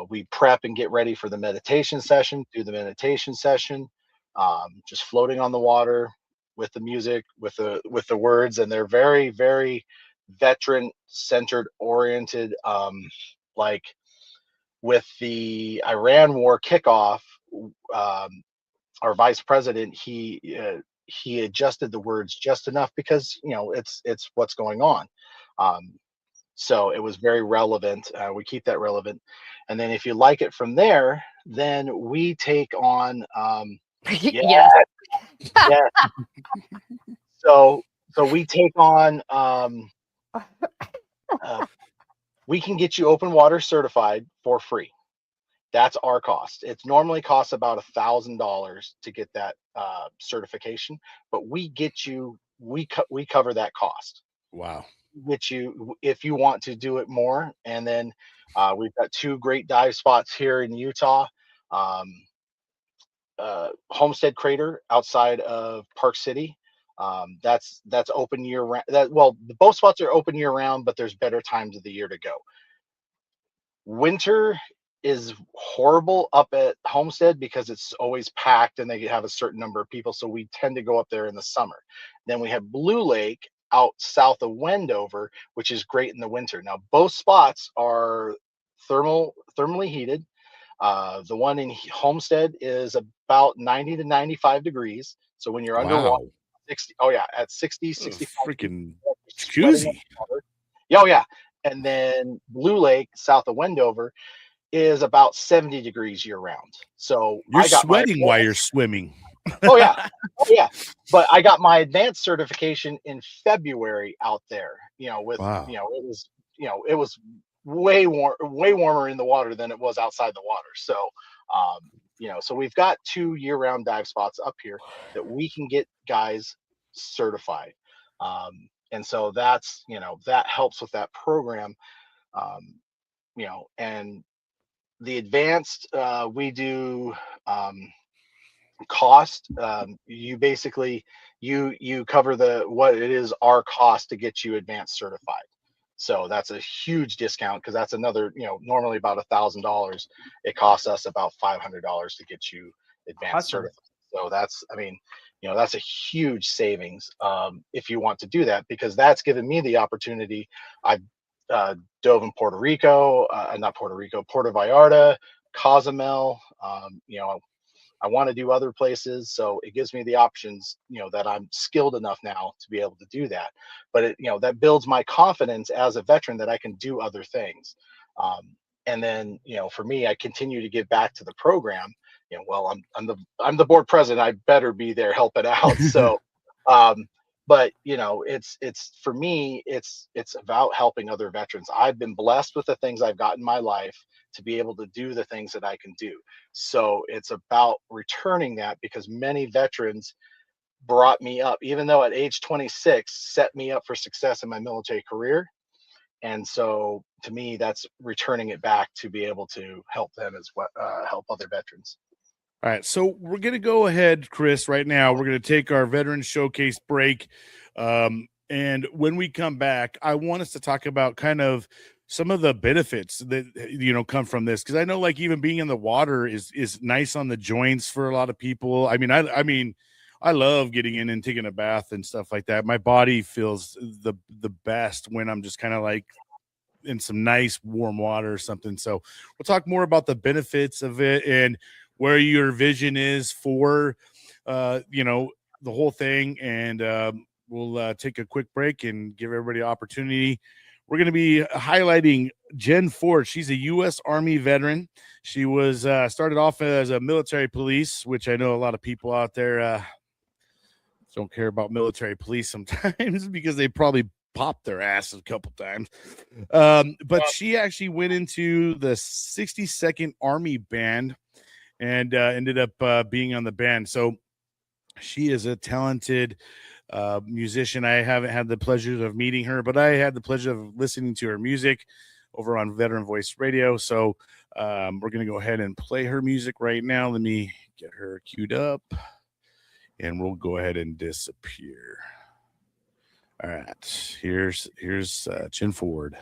We prep and get ready for the meditation session, do the meditation session, just floating on the water with the music, with the words, and they're very, very veteran centered oriented. Like with the Iran war kickoff, our vice president, he adjusted the words just enough, because you know, it's what's going on. So it was very relevant. We keep that relevant. And then if you like it from there, then we take on Yes. yeah. So we take on we can get you open water certified for free. That's our cost. It's normally costs about $1,000 to get that certification, but we get you, we cover that cost. Wow. Get you if you want to do it more. And then we've got 2 great dive spots here in Utah. Homestead Crater outside of Park City. That's open year round. Both spots are open year round, but there's better times of the year to go. Winter is horrible up at Homestead because it's always packed and they have a certain number of people. So we tend to go up there in the summer. Then we have Blue Lake out south of Wendover, which is great in the winter. Now, both spots are thermally heated. The one in Homestead is about 90 to 95 degrees. So when you're underwater, 60, at 60, 65, freaking jacuzzi. Oh yeah. And then Blue Lake, south of Wendover, is about 70 degrees year round. So You're I got sweating while you're swimming. Oh yeah. Oh yeah. But I got my advanced certification in February out there, with, Wow. it was way warmer in the water than it was outside the water. So, so we've got 2 year-round dive spots up here that we can get guys certified. And so that's, that helps with that program. And the advanced, we do, cost. You basically, you cover what it is, our cost to get you advanced certified. So that's a huge discount, because that's another, normally about $1,000. It costs us about $500 to get you advanced certified. So that's, that's a huge savings, if you want to do that, because that's given me the opportunity. I've dove in Puerto Rico, not Puerto Rico, Puerto Vallarta, Cozumel. I want to do other places, so it gives me the options, that I'm skilled enough now to be able to do that. But it, that builds my confidence as a veteran that I can do other things. And then, for me, I continue to give back to the program. Well, I'm the board president. I better be there helping out. So, but it's for me, it's about helping other veterans. I've been blessed with the things I've got in my life to be able to do the things that I can do. So it's about returning that, because many veterans brought me up, even though at age 26 set me up for success in my military career. And so to me, that's returning it back to be able to help them as well, help other veterans. All right, so we're going to go ahead, Chris, right now. We're going to take our Veteran Showcase break. And when we come back, I want us to talk about kind of some of the benefits that, come from this. Because I know, like, even being in the water is nice on the joints for a lot of people. I mean, I love getting in and taking a bath and stuff like that. My body feels the best when I'm just kind of like in some nice warm water or something. So we'll talk more about the benefits of it and where your vision is for, the whole thing. And we'll take a quick break and give everybody an opportunity. We're going to be highlighting Jen Ford. She's a U.S. Army veteran. She was started off as a military police, which I know a lot of people out there don't care about military police sometimes because they probably popped their ass a couple times. But she actually went into the 62nd Army Band and ended up being on the band. So she is a talented musician. I haven't had the pleasure of meeting her, but I had the pleasure of listening to her music over on Veteran Voice Radio. So we're going to go ahead and play her music right now. Let me get her queued up and we'll go ahead and disappear. All right, here's Jen Ford.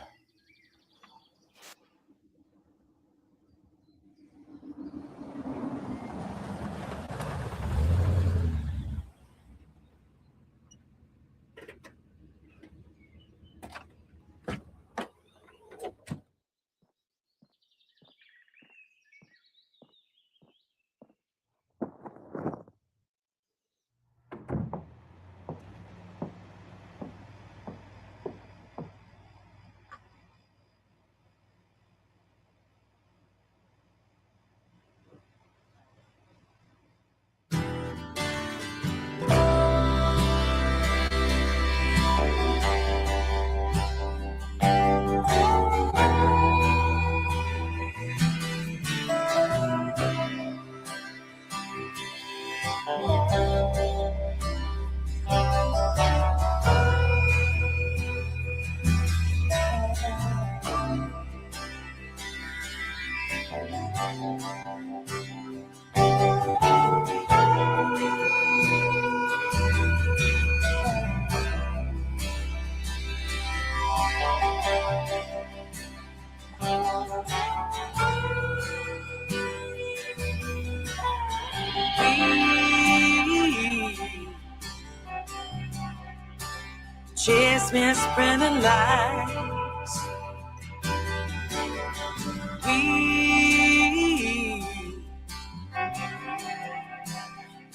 Chase me spreading lights. We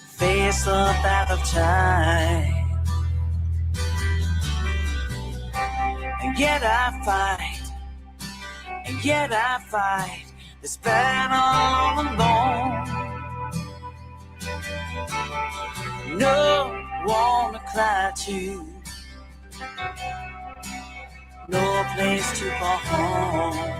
face the path of time, and yet I fight and yet I fight this battle all alone. No one to cry to, no place to call home.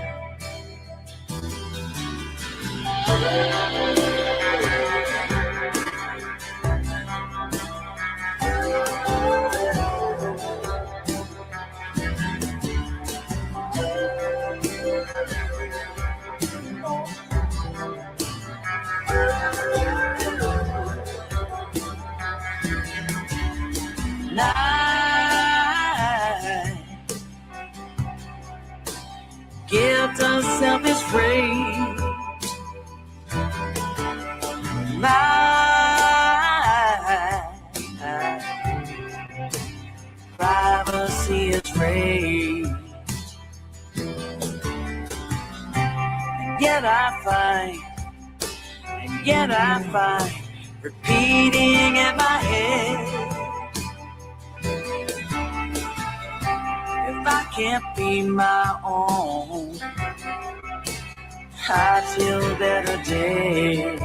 Night, guilt and selfish rage. My privacy is raised, and yet I fight, and yet I fight, repeating in my head. If I can't be my own, I feel better days.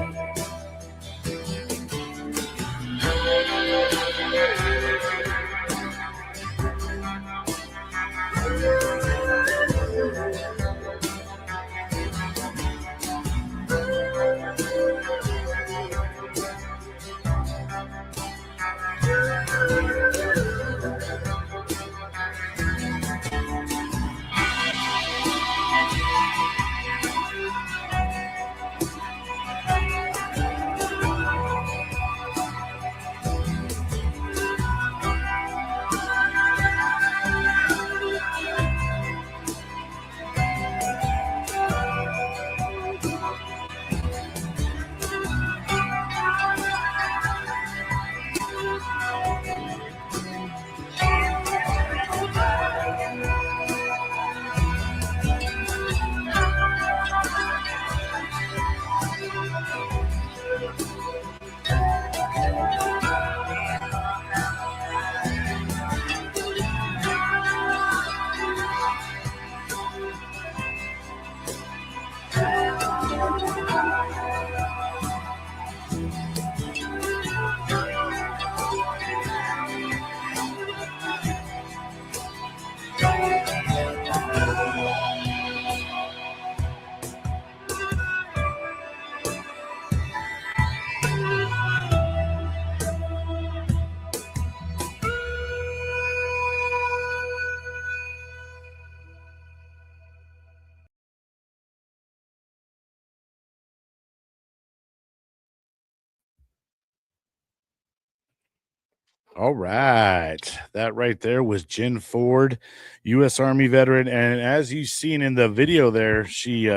All right. That right there was Jen Ford, U.S. Army veteran. And as you've seen in the video there, she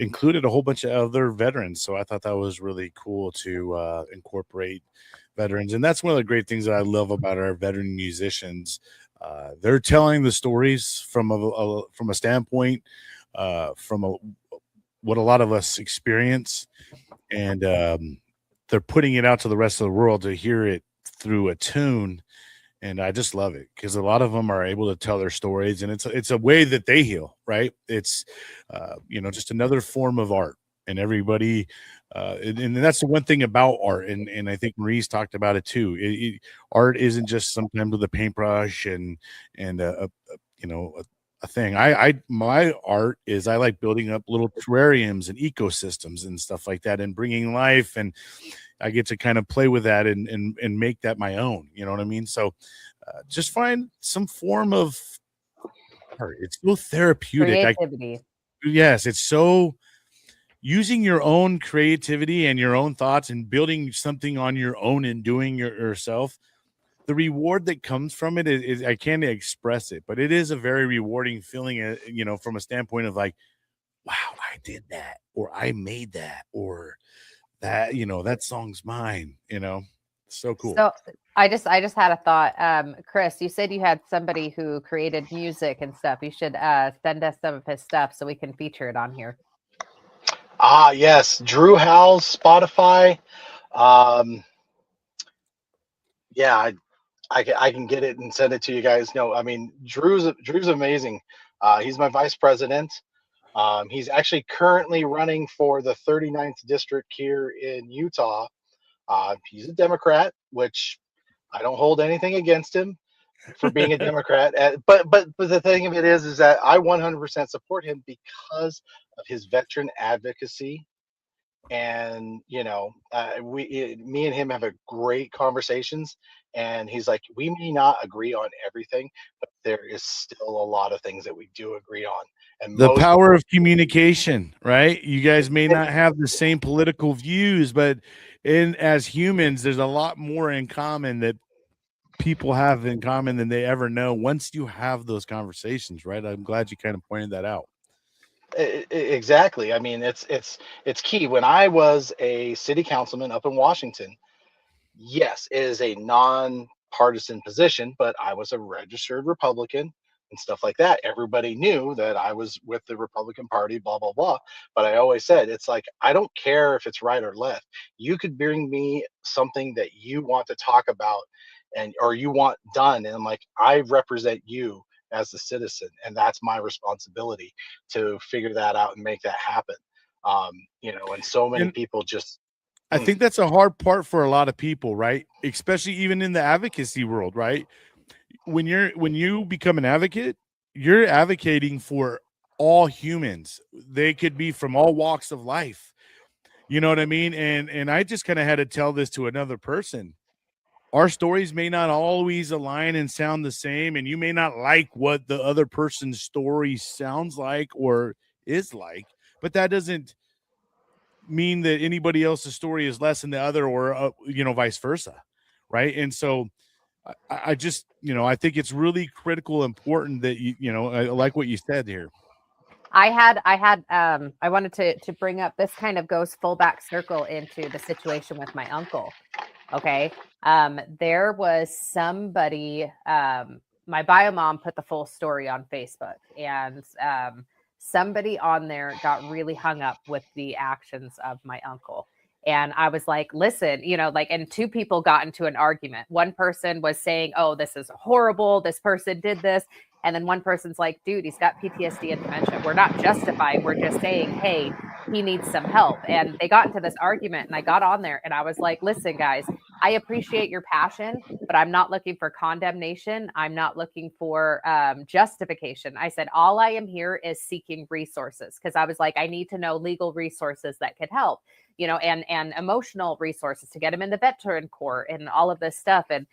included a whole bunch of other veterans. So I thought that was really cool to incorporate veterans. And that's one of the great things that I love about our veteran musicians. They're telling the stories from a standpoint, what a lot of us experience. And they're putting it out to the rest of the world to hear it through a tune, and I just love it because a lot of them are able to tell their stories, and it's a way that they heal, right? It's just another form of art, and everybody and that's the one thing about art, and I think Marie's talked about it too. Art isn't just sometimes with a paintbrush and a thing. My art is I like building up little terrariums and ecosystems and stuff like that, and bringing life, and I get to kind of play with that and make that my own. You know what I mean? So just find some form of art. It's so therapeutic. Creativity. Yes, it's so using your own creativity and your own thoughts and building something on your own and doing yourself. The reward that comes from it is I can't express it, but it is a very rewarding feeling, from a standpoint of like, wow, I did that, or I made that, or that, that song's mine, so cool. So I just had a thought. Chris, you said you had somebody who created music and stuff. You should send us some of his stuff so we can feature it on here. Yes, Drew Howell's Spotify. Yeah, I can get it and send it to you guys. No, I mean Drew's amazing. He's my vice president. He's actually currently running for the 39th district here in Utah. He's a Democrat, which I don't hold anything against him for being a Democrat. But the thing of it is that I 100% support him because of his veteran advocacy. And me and him have a great conversations. And he's like, we may not agree on everything, but there is still a lot of things that we do agree on. And the power of communication, right? You guys may not have the same political views, but as humans, there's a lot more in common that people have in common than they ever know once you have those conversations, right? I'm glad you kind of pointed that out. Exactly. I mean, it's key. When I was a city councilman up in Washington, yes, it is a non-partisan position, but I was a registered Republican and stuff like that. Everybody knew that I was with the Republican Party, blah, blah, blah. But I always said, it's like, I don't care if it's right or left. You could bring me something that you want to talk about or you want done. And I'm like, I represent you as a citizen, and that's my responsibility to figure that out and make that happen. And so many people just, I think that's a hard part for a lot of people, right? Especially even in the advocacy world, right? When you become an advocate, you're advocating for all humans. They could be from all walks of life. You know what I mean? And I just kind of had to tell this to another person. Our stories may not always align and sound the same, and you may not like what the other person's story sounds like or is like, but that doesn't mean that anybody else's story is less than the other, or vice versa, right? And so I just I think it's really critical, important that I like what you said here. I wanted to bring up, this kind of goes full back circle into the situation with my uncle. Okay. There was somebody, my bio mom put the full story on Facebook, and somebody on there got really hung up with the actions of my uncle. And I was like, listen, and two people got into an argument. One person was saying, oh, this is horrible, this person did this. And then one person's like, dude, he's got PTSD and dementia. We're not justifying. We're just saying, hey, he needs some help. And they got into this argument, and I got on there and I was like, listen, guys, I appreciate your passion, but I'm not looking for condemnation. I'm not looking for justification. I said, all I am here is seeking resources, because I was like, I need to know legal resources that could help, and emotional resources to get him in the veteran court and all of this stuff. And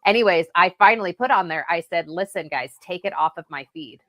anyways, I finally put on there, I said, listen, guys, take it off of my feed.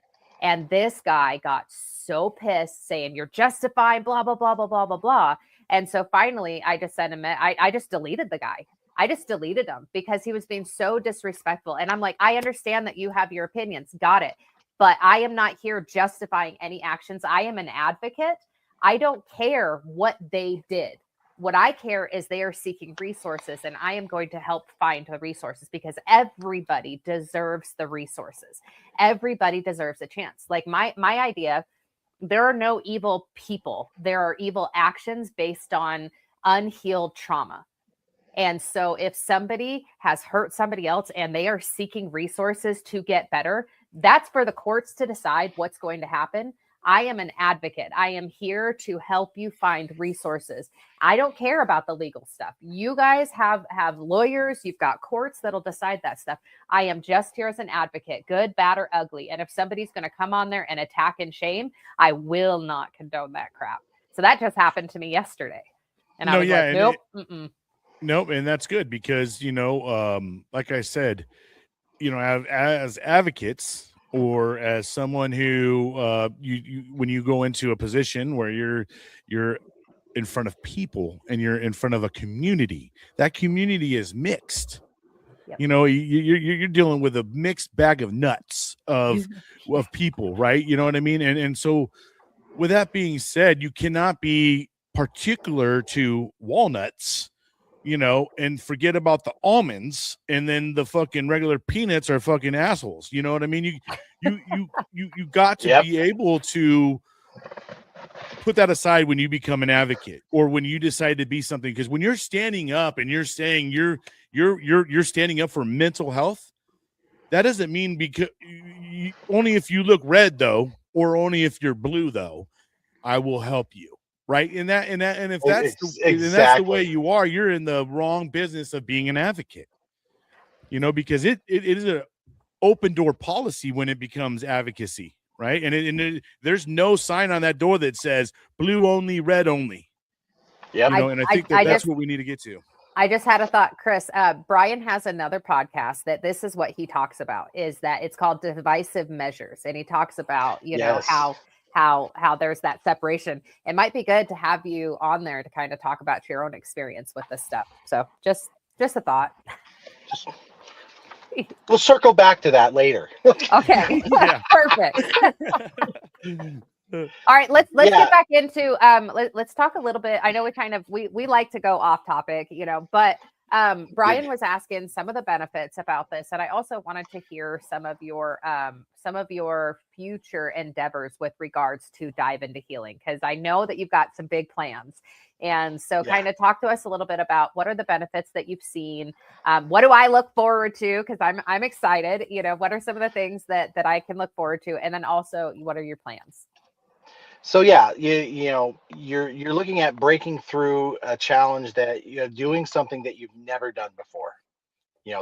And this guy got so pissed, saying, you're justifying, blah, blah, blah, blah, blah, blah, blah. And so finally, I just sent him, I just deleted the guy. I just deleted him because he was being so disrespectful. And I'm like, I understand that you have your opinions. Got it. But I am not here justifying any actions. I am an advocate. I don't care what they did. What I care is they are seeking resources, and I am going to help find the resources, because everybody deserves the resources. Everybody deserves a chance. Like my idea, there are no evil people. There are evil actions based on unhealed trauma. And so if somebody has hurt somebody else and they are seeking resources to get better, that's for the courts to decide what's going to happen. I am an advocate. I am here to help you find resources. I don't care about the legal stuff. You guys have lawyers. You've got courts that'll decide that stuff. I am just here as an advocate, good, bad, or ugly. And if somebody's going to come on there and attack and shame, I will not condone that crap. So that just happened to me yesterday. And I was like, nope. Nope. And that's good, because, like I said, as advocates, or as someone who when you go into a position where you're in front of people and you're in front of a community, that community is mixed. Yep. You're dealing with a mixed bag of nuts of people, right? You know what I mean? And so with that being said, you cannot be particular to walnuts, and forget about the almonds, and then the fucking regular peanuts are fucking assholes. You know what I mean? You got to be able to put that aside when you become an advocate, or when you decide to be something. Because when you're standing up and you're saying you're standing up for mental health, that doesn't mean because only if you look red though, or only if you're blue though, I will help you. Right. And if that's that's the way you are, you're in the wrong business of being an advocate, because it is an open door policy when it becomes advocacy. Right. And there's no sign on that door that says blue only, red only. Yeah. And I think that's what we need to get to. I just had a thought, Chris. Bryan has another podcast that this is what he talks about, is that it's called Divisive Measures. And he talks about, know, how there's that separation. It might be good to have you on there to kind of talk about your own experience with this stuff. So just a thought. We'll circle back to that later. Okay. Perfect. All right, let's get back into let's talk a little bit. I know we like to go off topic, but Bryan was asking some of the benefits about this, and I also wanted to hear some of your future endeavors with regards to dive into healing, because I know that you've got some big plans. And so kind of talk to us a little bit about what are the benefits that you've seen. What do I look forward to? Because I'm excited. What are some of the things that I can look forward to? And then also, what are your plans? So you're looking at breaking through a challenge that doing something that you've never done before.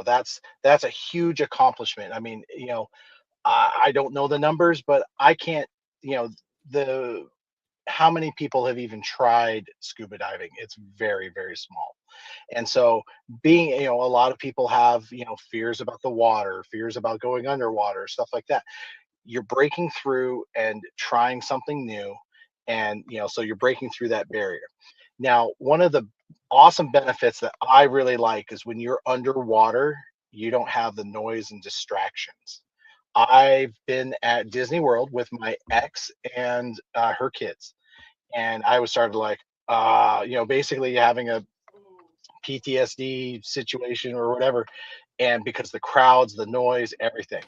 That's a huge accomplishment. I mean, I don't know the numbers, but I can't, how many people have even tried scuba diving? It's very, very small. And so being, a lot of people have, fears about the water, fears about going underwater, stuff like that. You're breaking through and trying something new. And, so you're breaking through that barrier. Now, one of the awesome benefits that I really like is when you're underwater, you don't have the noise and distractions. I've been at Disney World with my ex and her kids. And I was started like, basically having a PTSD situation or whatever. And because the crowds, the noise, everything.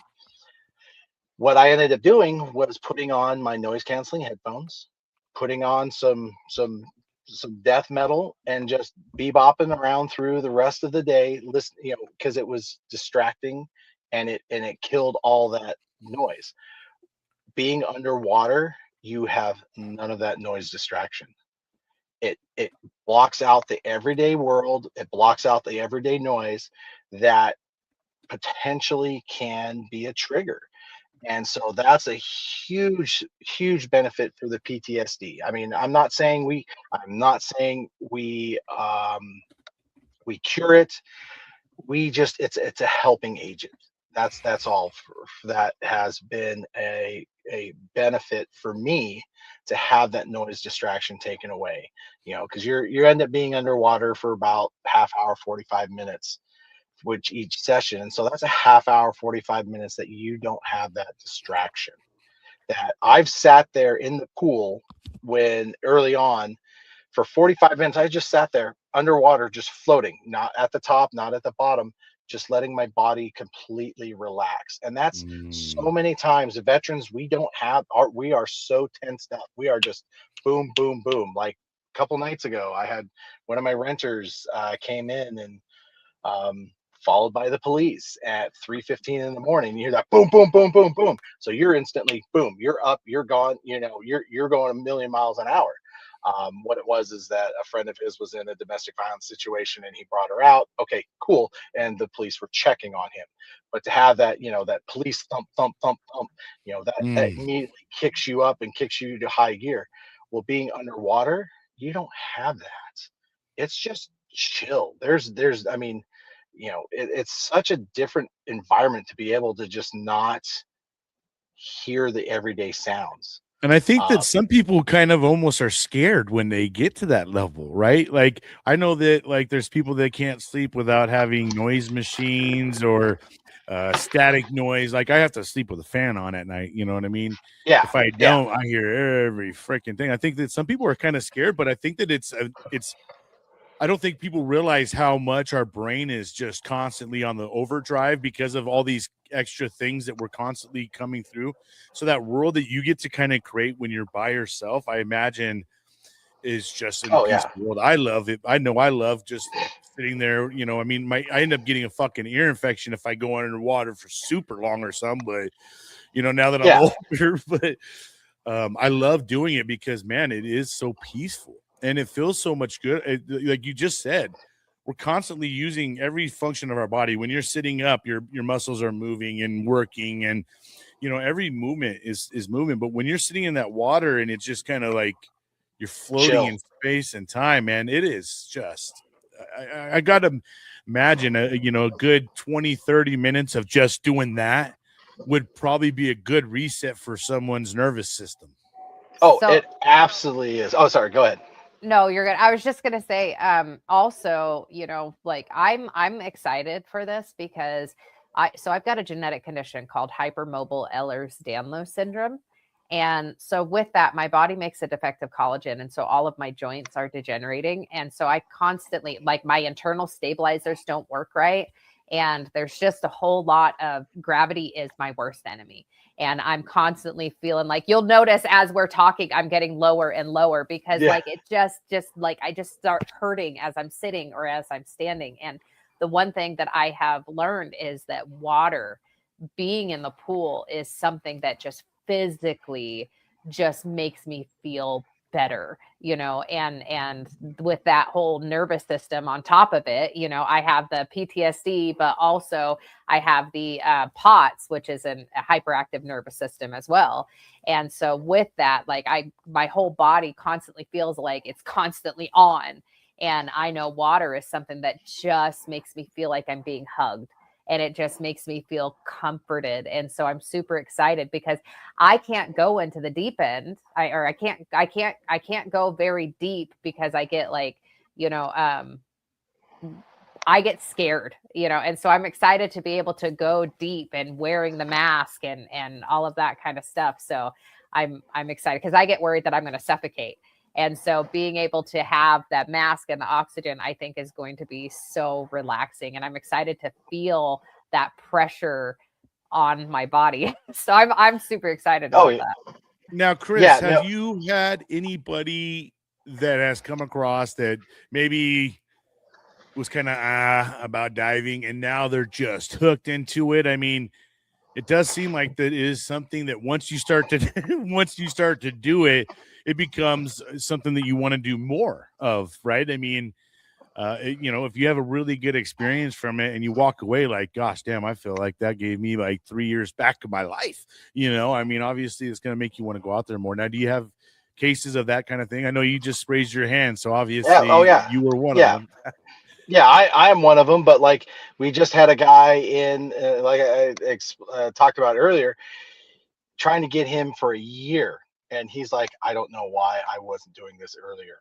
What I ended up doing was putting on my noise canceling headphones, putting on some death metal, and just bebopping around through the rest of the day, listen, because it was distracting, and it killed all that noise. Being underwater, you have none of that noise distraction. It blocks out the everyday world. It blocks out the everyday noise that potentially can be a trigger. And so that's a huge, huge benefit for the PTSD. I mean, I'm not saying we cure it. It's a helping agent. That's all. That has been a benefit for me, to have that noise distraction taken away. Because you end up being underwater for about half hour, 45 minutes. Which each session, and so that's a half hour, 45 minutes that you don't have that distraction. That I've sat there in the pool when early on for 45 minutes, I just sat there underwater, just floating, not at the top, not at the bottom, just letting my body completely relax. And that's so many times the veterans, we are so tensed up. We are just boom, boom, boom. Like a couple nights ago, I had one of my renters came in and followed by the police at 3:15 in the morning. You hear that boom, boom, boom, boom, boom. So you're instantly boom, you're up, you're gone, you're going a million miles an hour. What it was is that a friend of his was in a domestic violence situation and he brought her out. Okay, cool. And the police were checking on him. But to have that, that police thump, thump, thump, thump, that immediately kicks you up and kicks you to high gear. Well, being underwater, you don't have that. It's just chill. I mean, it's such a different environment to be able to just not hear the everyday sounds. And I think that some people kind of almost are scared when they get to that level, right? Like, I know that like there's people that can't sleep without having noise machines or static noise. Like, I have to sleep with a fan on at night. You know what I mean? Yeah. If I don't, I hear every freaking thing. I think that some people are kind of scared, but I think that it's I don't think people realize how much our brain is just constantly on the overdrive because of all these extra things that we're constantly coming through. So that world that you get to kind of create when you're by yourself, I imagine, is just an peaceful world. I love it. I know I love just sitting there, you know, I mean, I end up getting a fucking ear infection if I go underwater for super long or something, but you know, now that I'm older, but I love doing it because, man, it is so peaceful and it feels so much good. Like you just said, we're constantly using every function of our body. When you're sitting up, your muscles are moving and working, and you know, every movement is moving. But when you're sitting in that water and it's just kind of like you're floating in space and time, man, it is just, I got to imagine you know, a good 20-30 minutes of just doing that would probably be a good reset for someone's nervous system. Oh, So- it absolutely is. Oh, sorry, go ahead. No, you're good. I was just gonna say, also, you know, like I'm excited for this because I've got a genetic condition called hypermobile Ehlers-Danlos syndrome. And so with that, my body makes a defective collagen. And so all of my joints are degenerating. And so I constantly, like, my internal stabilizers don't work right. And there's just a whole lot of gravity is my worst enemy. And I'm constantly feeling like, you'll notice as we're talking, I'm getting lower and lower because like it just like I just start hurting as I'm sitting or as I'm standing. And the one thing that I have learned is that water, being in the pool, is something that just physically just makes me feel better, you know, and with that whole nervous system on top of it, you know, I have the PTSD, but also I have the POTS, which is a hyperactive nervous system as well. And so with that, like my whole body constantly feels like it's constantly on. And I know water is something that just makes me feel like I'm being hugged. And it just makes me feel comforted. And so I'm super excited because I can't go into the deep end. I can't go very deep because I get like, you know, I get scared, you know, and so I'm excited to be able to go deep and wearing the mask and all of that kind of stuff. So I'm excited because I get worried that I'm going to suffocate. And so being able to have that mask and the oxygen, I think, is going to be so relaxing. And I'm excited to feel that pressure on my body. So I'm super excited about that. Now, Chris, have you had anybody that has come across that maybe was kind of about diving and now they're just hooked into it? I mean, it does seem like that is something that once you start to do it, it becomes something that you want to do more of, right? I mean, you know, if you have a really good experience from it and you walk away like, gosh, damn, I feel like that gave me like 3 years back of my life. You know, I mean, obviously it's going to make you want to go out there more. Now, do you have cases of that kind of thing? I know you just raised your hand, so obviously you were one of them. Yeah, I am one of them, but like we just had a guy in, like I talked about earlier, trying to get him for a year. And he's like, I don't know why I wasn't doing this earlier,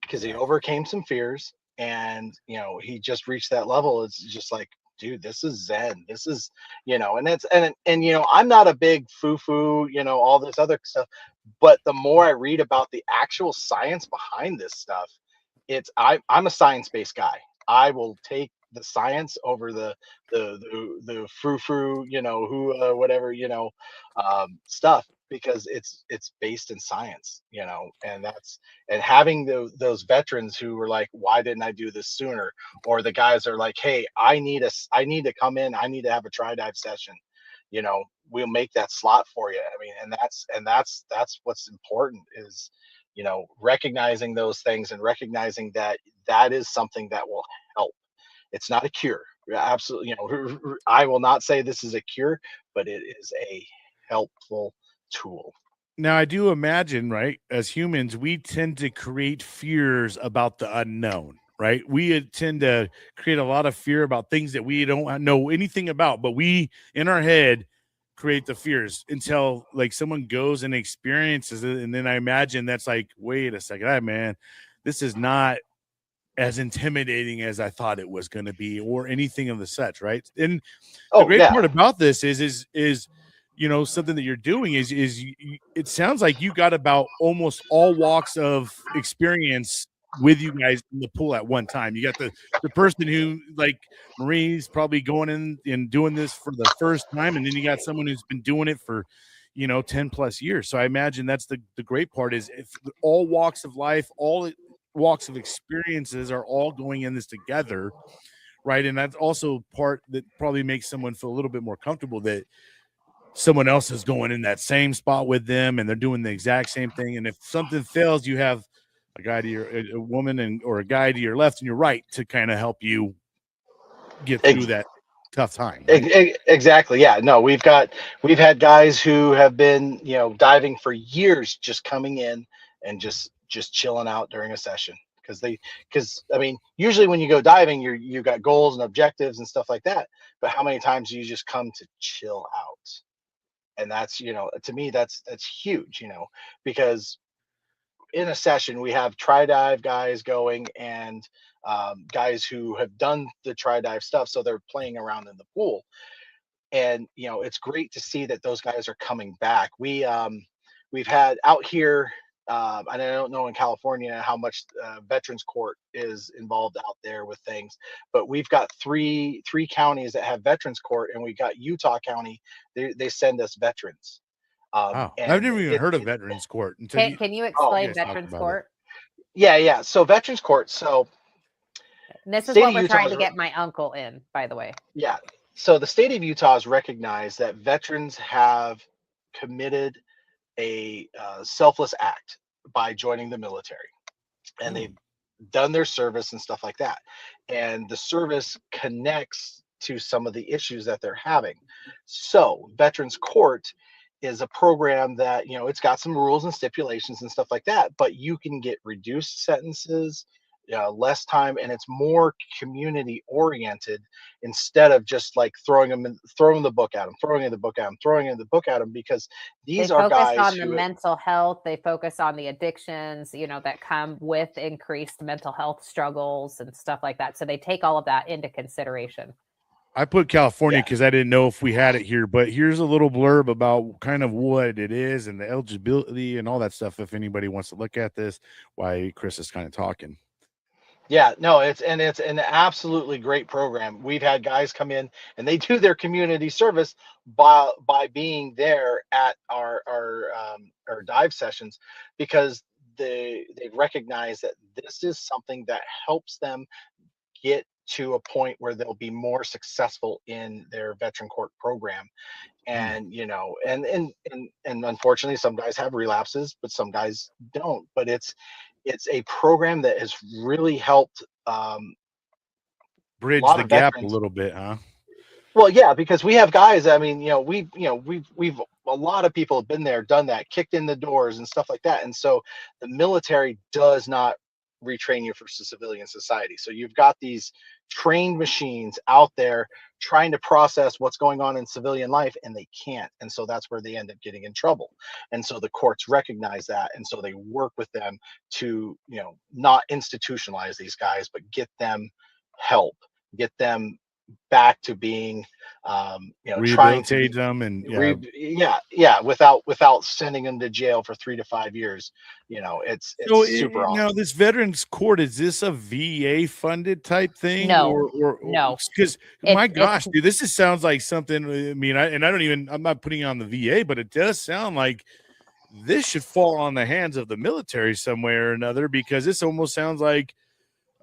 because he overcame some fears and, you know, he just reached that level. It's just like, dude, this is Zen. This is, you know, and it's, and, you know, I'm not a big foo-foo, you know, all this other stuff, but the more I read about the actual science behind this stuff, I'm a science-based guy. I will take the science over the frou-frou, you know, who whatever, you know, stuff, because it's based in science, you know. And having those veterans who were like, why didn't I do this sooner? Or the guys are like, hey, I need to come in, I need to have a tri-dive session, you know, we'll make that slot for you. I mean, and that's what's important, is, you know, recognizing those things and recognizing that is something that will help. It's not a cure. Absolutely. You know, I will not say this is a cure, but it is a helpful tool. Now, I do imagine, right, as humans, we tend to create fears about the unknown, right? We tend to create a lot of fear about things that we don't know anything about, but we, in our head, create the fears until like someone goes and experiences it. And then I imagine that's like, wait a second, man, this is not as intimidating as I thought it was going to be, or anything of the such, right? And the great part about this is, you know, something that you're doing is it sounds like you got about almost all walks of experience with you guys in the pool at one time. You got the person who, like Marie's probably going in and doing this for the first time, and then you got someone who's been doing it for, you know, 10 plus years. So I imagine that's the great part, is if all walks of life, all walks of experiences are all going in this together, right? And that's also part that probably makes someone feel a little bit more comfortable that someone else is going in that same spot with them and they're doing the exact same thing. And if something fails, you have a guy to your a woman or a guy to your left and your right to kind of help you get through that tough time. Right? Exactly. Yeah. No, we've had guys who have been, diving for years, just coming in and just chilling out during a session. Because I mean, usually when you go diving, you got goals and objectives and stuff like that. But how many times do you just come to chill out? And that's, to me, that's huge, because in a session we have tri-dive guys going and guys who have done the tri-dive stuff, so they're playing around in the pool. And it's great to see that those guys are coming back. We've had out here, and I don't know in California how much Veterans Court is involved out there with things, but we've got three counties that have Veterans Court, and we got Utah County. They send us veterans. Wow, And I've never even heard of Veterans Court until Can you explain talked Veterans about Court? Yeah. So Veterans Court. So This is State what of we're Utah trying is to get my uncle in, by the way. Yeah. So the state of Utah has recognized that veterans have committed a selfless act by joining the military, and they've done their service and stuff like that. And the service connects to some of the issues that they're having. So Veterans Court is a program that, it's got some rules and stipulations and stuff like that, but you can get reduced sentences, less time, and it's more community oriented instead of just like throwing the book at them, because these They are focus guys on the who mental health. They focus on the addictions, that come with increased mental health struggles and stuff like that. So they take all of that into consideration. I put California because I didn't know if we had it here, but here's a little blurb about kind of what it is and the eligibility and all that stuff. If anybody wants to look at this, why Chris is kind of talking. Yeah, no, it's an absolutely great program. We've had guys come in and they do their community service by being there at our dive sessions, because they recognize that this is something that helps them get to a point where they'll be more successful in their veteran court program. And and unfortunately some guys have relapses, but some guys don't. But it's a program that has really helped Bridge a lot the of gap veterans. a little bit, huh? Well, yeah, because we have guys. I mean, we've a lot of people have been there, done that, kicked in the doors and stuff like that. And so the military does not retrain you for civilian society. So you've got these trained machines out there trying to process what's going on in civilian life, and they can't. And so that's where they end up getting in trouble. And so the courts recognize that, and so they work with them to, not institutionalize these guys, but get them help, get them back to being trying to Rehabilitate them and without sending them to jail for 3 to 5 years. It's so super awesome. Now this Veterans Court, is this a VA funded type thing? No, no, because my gosh, dude, sounds like something. I mean, I'm not putting on the VA, but it does sound like this should fall on the hands of the military somewhere or another, because this almost sounds like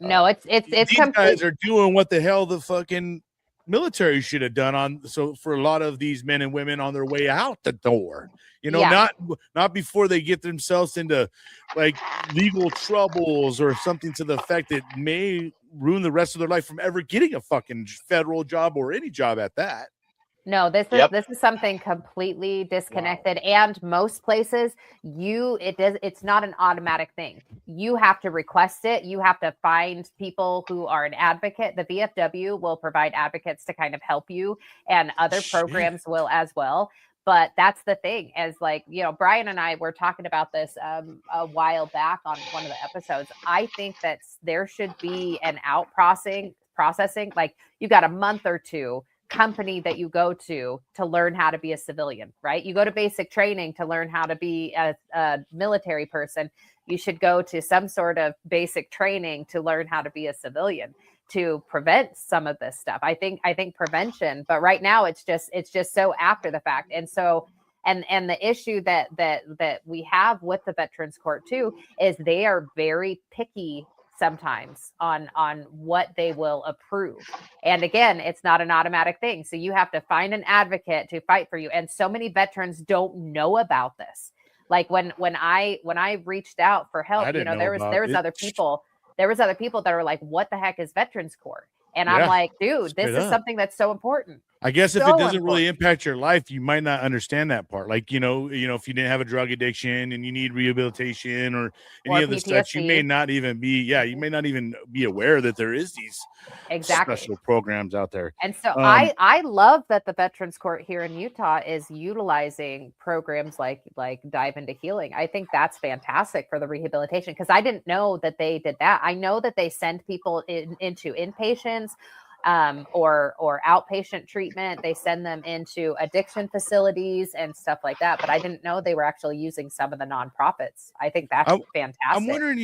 it's these guys are doing what the hell the fucking military should have done for a lot of these men and women on their way out the door, not before they get themselves into like legal troubles or something to the effect that may ruin the rest of their life from ever getting a fucking federal job or any job at that. No, this is something completely disconnected. Wow. And most places it's not an automatic thing. You have to request it. You have to find people who are an advocate. The VFW will provide advocates to kind of help you, and other programs will as well. But that's the thing, as like, Bryan and I were talking about this a while back on one of the episodes. I think that there should be an out processing, like you got a month or two company that you go to learn how to be a civilian, right? You go to basic training to learn how to be a military person. You should go to some sort of basic training to learn how to be a civilian, to prevent some of this stuff. I think prevention, but right now it's just so after the fact. And And the issue that we have with the Veterans Court too is they are very picky sometimes on what they will approve. And again, it's not an automatic thing. So you have to find an advocate to fight for you. And so many veterans don't know about this. Like when I reached out for help, you know, there was other people that are like, what the heck is Veterans Court? And I'm like, dude, this is something that's so important. I guess if it doesn't really impact your life, you might not understand that part. Like, you know, if you didn't have a drug addiction and you need rehabilitation or any of the stuff, you may not even be aware that there is these special programs out there. And so I love that the Veterans Court here in Utah is utilizing programs like Dive into Healing. I think that's fantastic for the rehabilitation, because I didn't know that they did that. I know that they send people into inpatients or outpatient treatment. They send them into addiction facilities and stuff like that. But I didn't know they were actually using some of the nonprofits. I think that's fantastic. I'm wondering,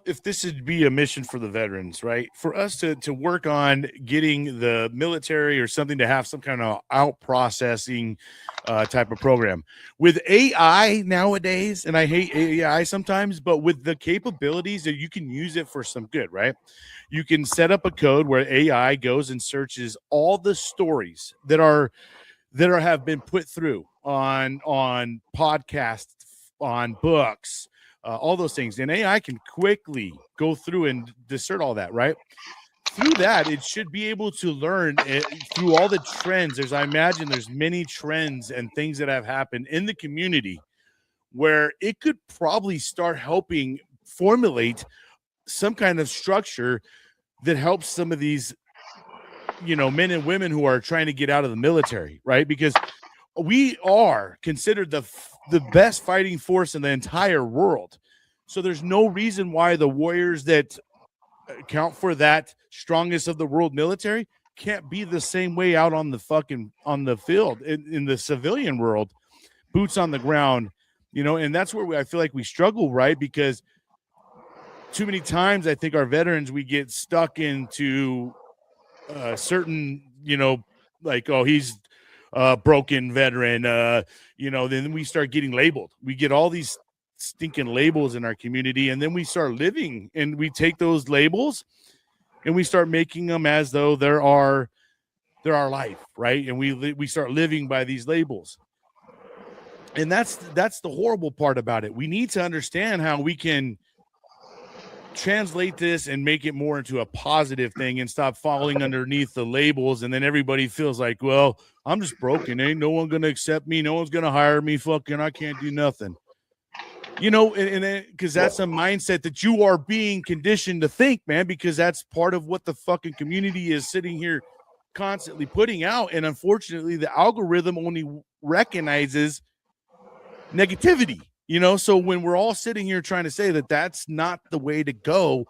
if this would be a mission for the veterans, right? For us to work on getting the military or something to have some kind of out processing type of program with AI nowadays. And I hate AI sometimes, but with the capabilities that you can use it for some good, right? You can set up a code where AI goes and searches all the stories that have been put through on podcasts, on books, all those things. And AI can quickly go through and discern all that, right? Through that, it should be able to learn through all the trends. I imagine there's many trends and things that have happened in the community where it could probably start helping formulate some kind of structure that helps some of these, men and women who are trying to get out of the military, right? Because we are considered the best fighting force in the entire world. So there's no reason why the warriors that account for that strongest of the world military can't be the same way out on the field in the civilian world, boots on the ground, and that's where I feel like we struggle, right? Because too many times I think our veterans, we get stuck into certain, like, oh, he's a broken veteran, then we start getting labeled. We get all these stinking labels in our community, and then we start living and we take those labels and we start making them as though they're our life, right? And we start living by these labels. And that's the horrible part about it. We need to understand how we can translate this and make it more into a positive thing and stop falling underneath the labels. And then everybody feels like, well, I'm just broken. Ain't no one going to accept me. No one's going to hire me. Fucking, I can't do nothing. And because that's a mindset that you are being conditioned to think, man, because that's part of what the fucking community is sitting here constantly putting out. And unfortunately, the algorithm only recognizes negativity. So when we're all sitting here trying to say that that's not the way to go,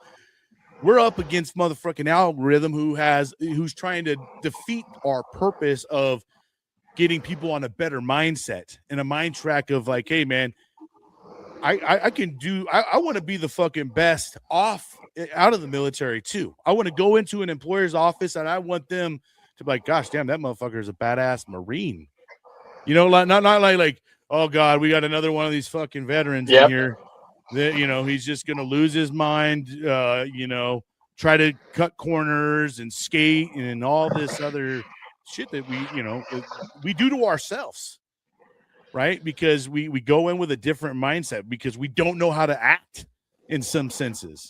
we're up against motherfucking algorithm who's trying to defeat our purpose of getting people on a better mindset and a mind track of like, hey, man, I can do, I want to be the fucking best out of the military too. I want to go into an employer's office and I want them to be like, gosh, damn, that motherfucker is a badass Marine. Not like, oh God, we got another one of these fucking veterans in here that, he's just going to lose his mind, try to cut corners and skate and all this other shit that we do to ourselves, right? Because we go in with a different mindset because we don't know how to act in some senses.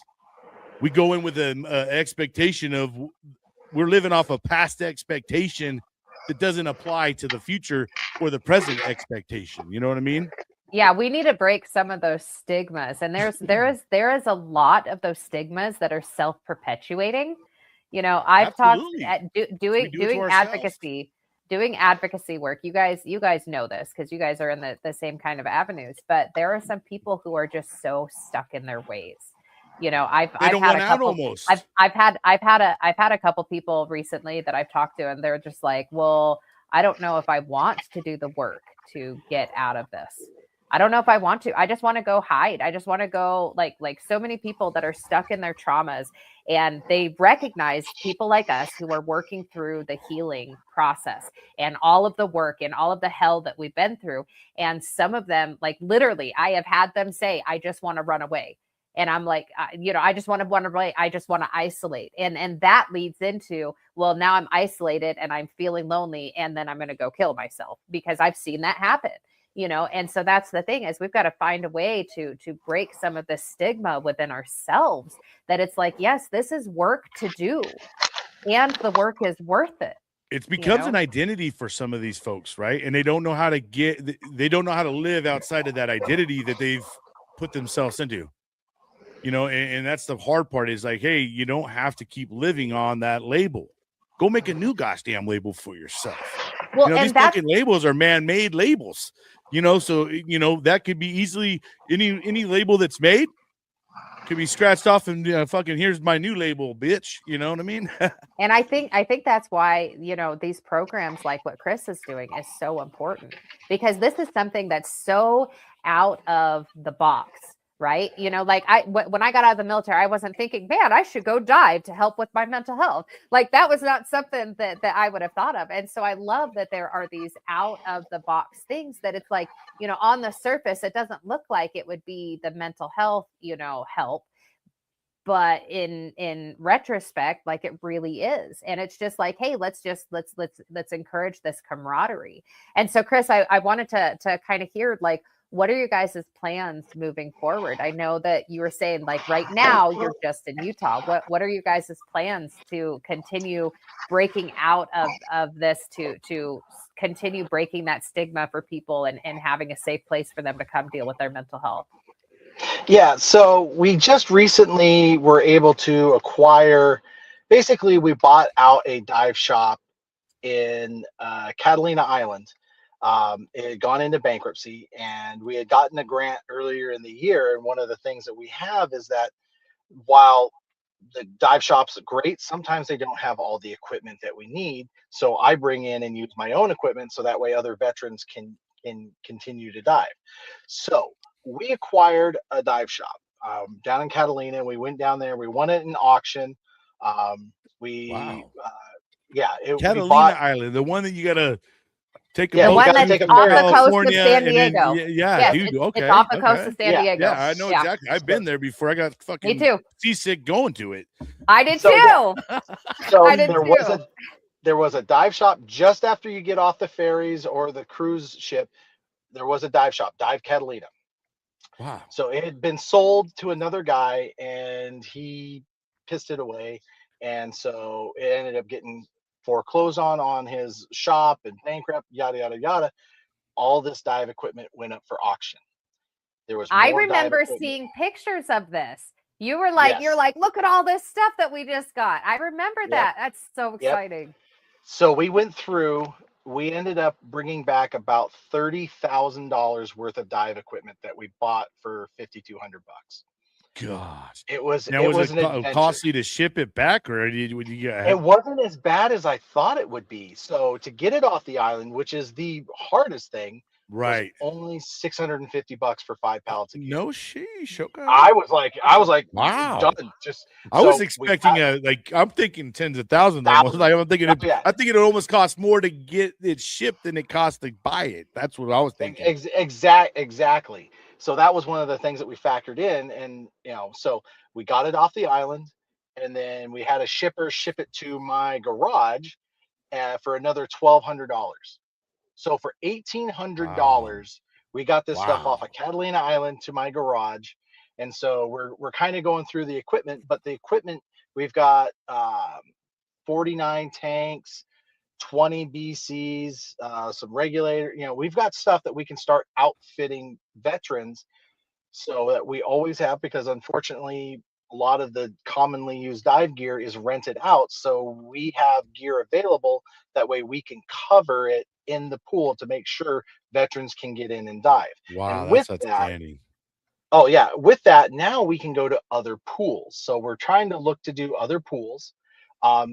We go in with an expectation of we're living off a past expectation that doesn't apply to the future or the present expectation. You know what I mean? Yeah, we need to break some of those stigmas. And there is a lot of those stigmas that are self-perpetuating. I've Absolutely. talked at doing advocacy work. You guys know this because you guys are in the same kind of avenues, but there are some people who are just so stuck in their ways. I've had a couple people recently that I've talked to, and they're just like, well, I don't know if I want to do the work to get out of this. I don't know if I want to. I just want to go hide. I just want to go like so many people that are stuck in their traumas, and they recognize people like us who are working through the healing process and all of the work and all of the hell that we've been through. And some of them, like literally, I have had them say, I just want to run away. And I'm like, I just want to run away. I just want to isolate. And that leads into, well, now I'm isolated and I'm feeling lonely, and then I'm going to go kill myself, because I've seen that happen. And so that's the thing, is we've got to find a way to break some of the stigma within ourselves, that it's like, yes, this is work to do, and the work is worth it. It becomes an identity for some of these folks, right? And they don't know how to live outside of that identity that they've put themselves into, and that's the hard part, is like, hey, you don't have to keep living on that label. Go make a new goddamn label for yourself. Well, these fucking labels are man-made labels, so that could be easily any label that's made could be scratched off and fucking, here's my new label, bitch. You know what I mean? And I think that's why, these programs like what Chris is doing is so important, because this is something that's so out of the box. Right. Like when I got out of the military, I wasn't thinking, man, I should go dive to help with my mental health. Like that was not something that I would have thought of. And so I love that there are these out of the box things that it's like, on the surface, it doesn't look like it would be the mental health, help. But in retrospect, like it really is. And it's just like, hey, let's encourage this camaraderie. And so, Chris, I wanted to kind of hear, like, what are your guys' plans moving forward? I know that you were saying, like, right now you're just in Utah. What are your guys' plans to continue breaking out of this, to continue breaking that stigma for people and having a safe place for them to come deal with their mental health? Yeah, so we just recently were able to acquire, basically we bought out a dive shop in Catalina Island. It had gone into bankruptcy, and we had gotten a grant earlier in the year. And one of the things that we have is that while the dive shop's great, sometimes they don't have all the equipment that we need. So I bring in and use my own equipment, so that way other veterans can continue to dive. So we acquired a dive shop down in Catalina. We went down there. We won it in auction. Wow. Catalina Island, the one that you gotta take a the boat one that's off the coast of San Diego. Yes, dude. Okay, it's off the coast of San Diego. Yeah, I know exactly. I've been there before. I got fucking seasick going to it. I did too. So there was a dive shop just after you get off the ferries or the cruise ship. There was a dive shop, Dive Catalina. Wow. So it had been sold to another guy, and he pissed it away, and so it ended up getting foreclosed on his shop and bankrupt, yada yada yada. All this dive equipment went up for auction. There was I remember seeing pictures of this. You were like, Yes. You're like, look at all this stuff that we just got. I remember that. That's so exciting. So we went through. We ended up bringing back about $30,000 worth of dive equipment that we bought for $5,200. God, it was costly to ship it back, or it wasn't as bad as I thought it would be. So to get it off the island, which is the hardest thing, right, was only $650 for 5 pallets of gear. No sheesh. Okay. I was like, wow. Done. I was expecting I'm thinking tens of thousands. Almost. I think it almost cost more to get it shipped than it cost to buy it. That's what I was thinking. Exactly. So that was one of the things that we factored in, and so we got it off the island, and then we had a shipper ship it to my garage for another $1,200. So for $1,800, we got this stuff off of Catalina Island to my garage. And so we're kind of going through the equipment, but the equipment, we've got 49 tanks, 20 BCs, some regulator, we've got stuff that we can start outfitting veterans, so that we always have, because unfortunately a lot of the commonly used dive gear is rented out. So we have gear available. That way we can cover it in the pool to make sure veterans can get in and dive. Wow, and that's outstanding. Oh yeah, with that, now we can go to other pools. So we're trying to look to do other pools,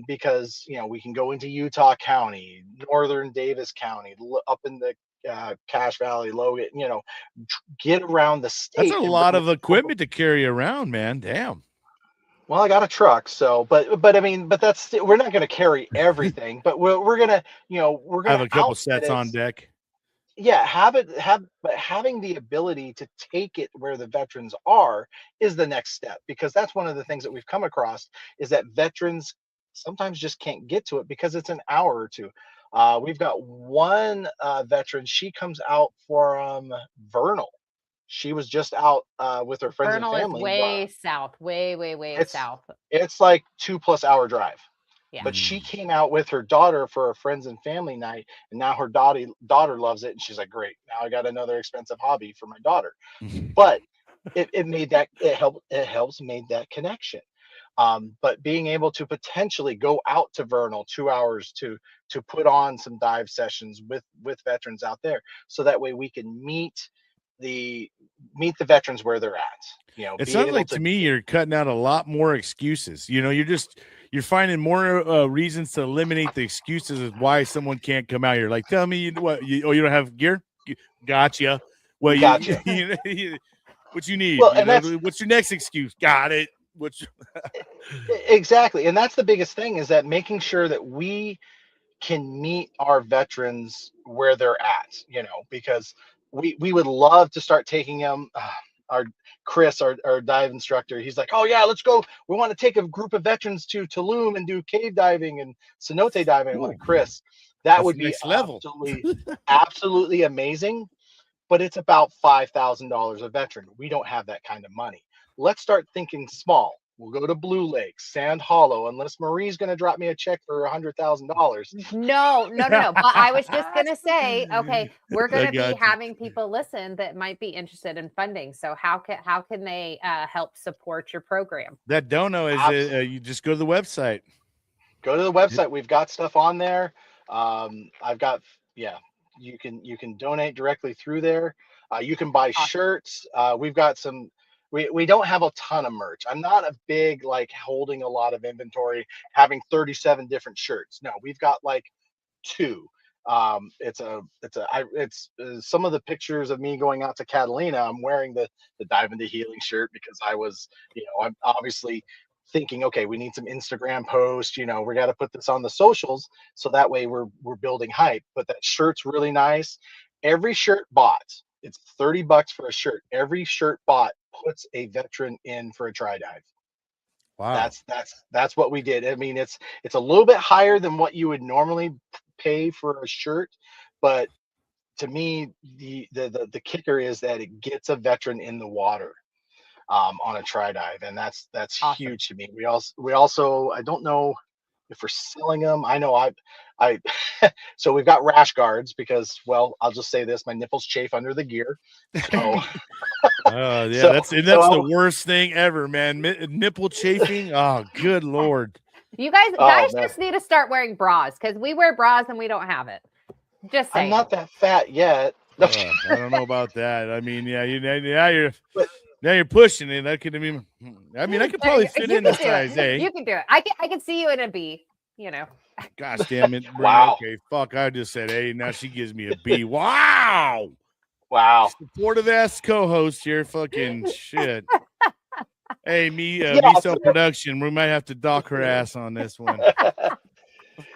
because we can go into Utah County, northern Davis County, up in the Cache Valley, Logan, get around the That's state. a And lot of equipment to carry around, man. Damn. well, I got a truck, so but I mean, but that's we're not going to carry everything, but we're gonna we're I have gonna a couple outfit sets it. on deck. Yeah, but having the ability to take it where the veterans are is the next step, because that's one of the things that we've come across is that veterans sometimes just can't get to it because it's an hour or two. We've got one veteran. She comes out from Vernal. She was just out with her friends and Vernal is family. way south, way It's south. it's like 2+ hour drive. Yeah. But she came out with her daughter for a friends and family night, and now her daughter loves it, and she's like, "Great, now I got another expensive hobby for my daughter." But it made that it helps made that connection. But being able to potentially go out to Vernal 2 hours to put on some dive sessions with veterans out there, so that way we can meet the veterans where they're at. It Be sounds able like to me you're cutting out a lot more excuses. You're finding more reasons to eliminate the excuses of why someone can't come out here. Like, tell me what you don't have gear? Gotcha. Well, Gotcha. what you need? Well, and that's What's your next excuse? Got it. exactly, and that's the biggest thing, is that making sure that we can meet our veterans where they're at, because we would love to start taking them. Our Chris, our dive instructor, he's like, "Oh yeah, let's go. We want to take a group of veterans to Tulum and do cave diving and cenote diving." I'm like, "Chris, that That's would the be next level. absolutely amazing, but it's about $5,000 a veteran. We don't have that kind of money. Let's start thinking small. We'll go to Blue Lake, Sand Hollow, unless Marie's going to drop me a check for $100,000." No. But I was just gonna say, okay, we're I gonna be got you. having people listen that might be interested in funding. So how can they help support your program? That dono is you just go to the website. Go to the website. We've got stuff on there. I've got, yeah, you can donate directly through there. You can buy Awesome. shirts. We've got some. We don't have a ton of merch. I'm not a big like holding a lot of inventory, having 37 different shirts. No, we've got like 2. It's some of the pictures of me going out to Catalina. I'm wearing the Dive into Healing shirt because I was, I'm obviously thinking, okay, we need some Instagram posts. We got to put this on the socials, so that way we're building hype. But that shirt's really nice. Every shirt bought, it's $30 for a shirt. Every shirt bought puts a veteran in for a tri dive. Wow. That's what we did. I mean, it's a little bit higher than what you would normally pay for a shirt, but to me, the kicker is that it gets a veteran in the water on a tri dive, and that's Awesome. huge to me. We also I don't know if we're selling them. I know I so we've got rash guards because, well, I'll just say this: my nipples chafe under the gear. So Oh yeah, so, that's so the worst thing ever, man. Nipple chafing. Oh, good Lord. You guys man. just need to start wearing bras, because we wear bras and we don't have it. Just saying. I'm not that fat yet. I don't know about that. I mean, yeah, But- now you're pushing it. I could probably fit in a size A. You can do it. I can see you in a B. Gosh damn it. Wow. Okay, fuck. I just said A. Now she gives me a B. Wow. Wow. Supportive ass co-host here. Fucking shit. Hey, me so- production. We might have to dock her ass on this one.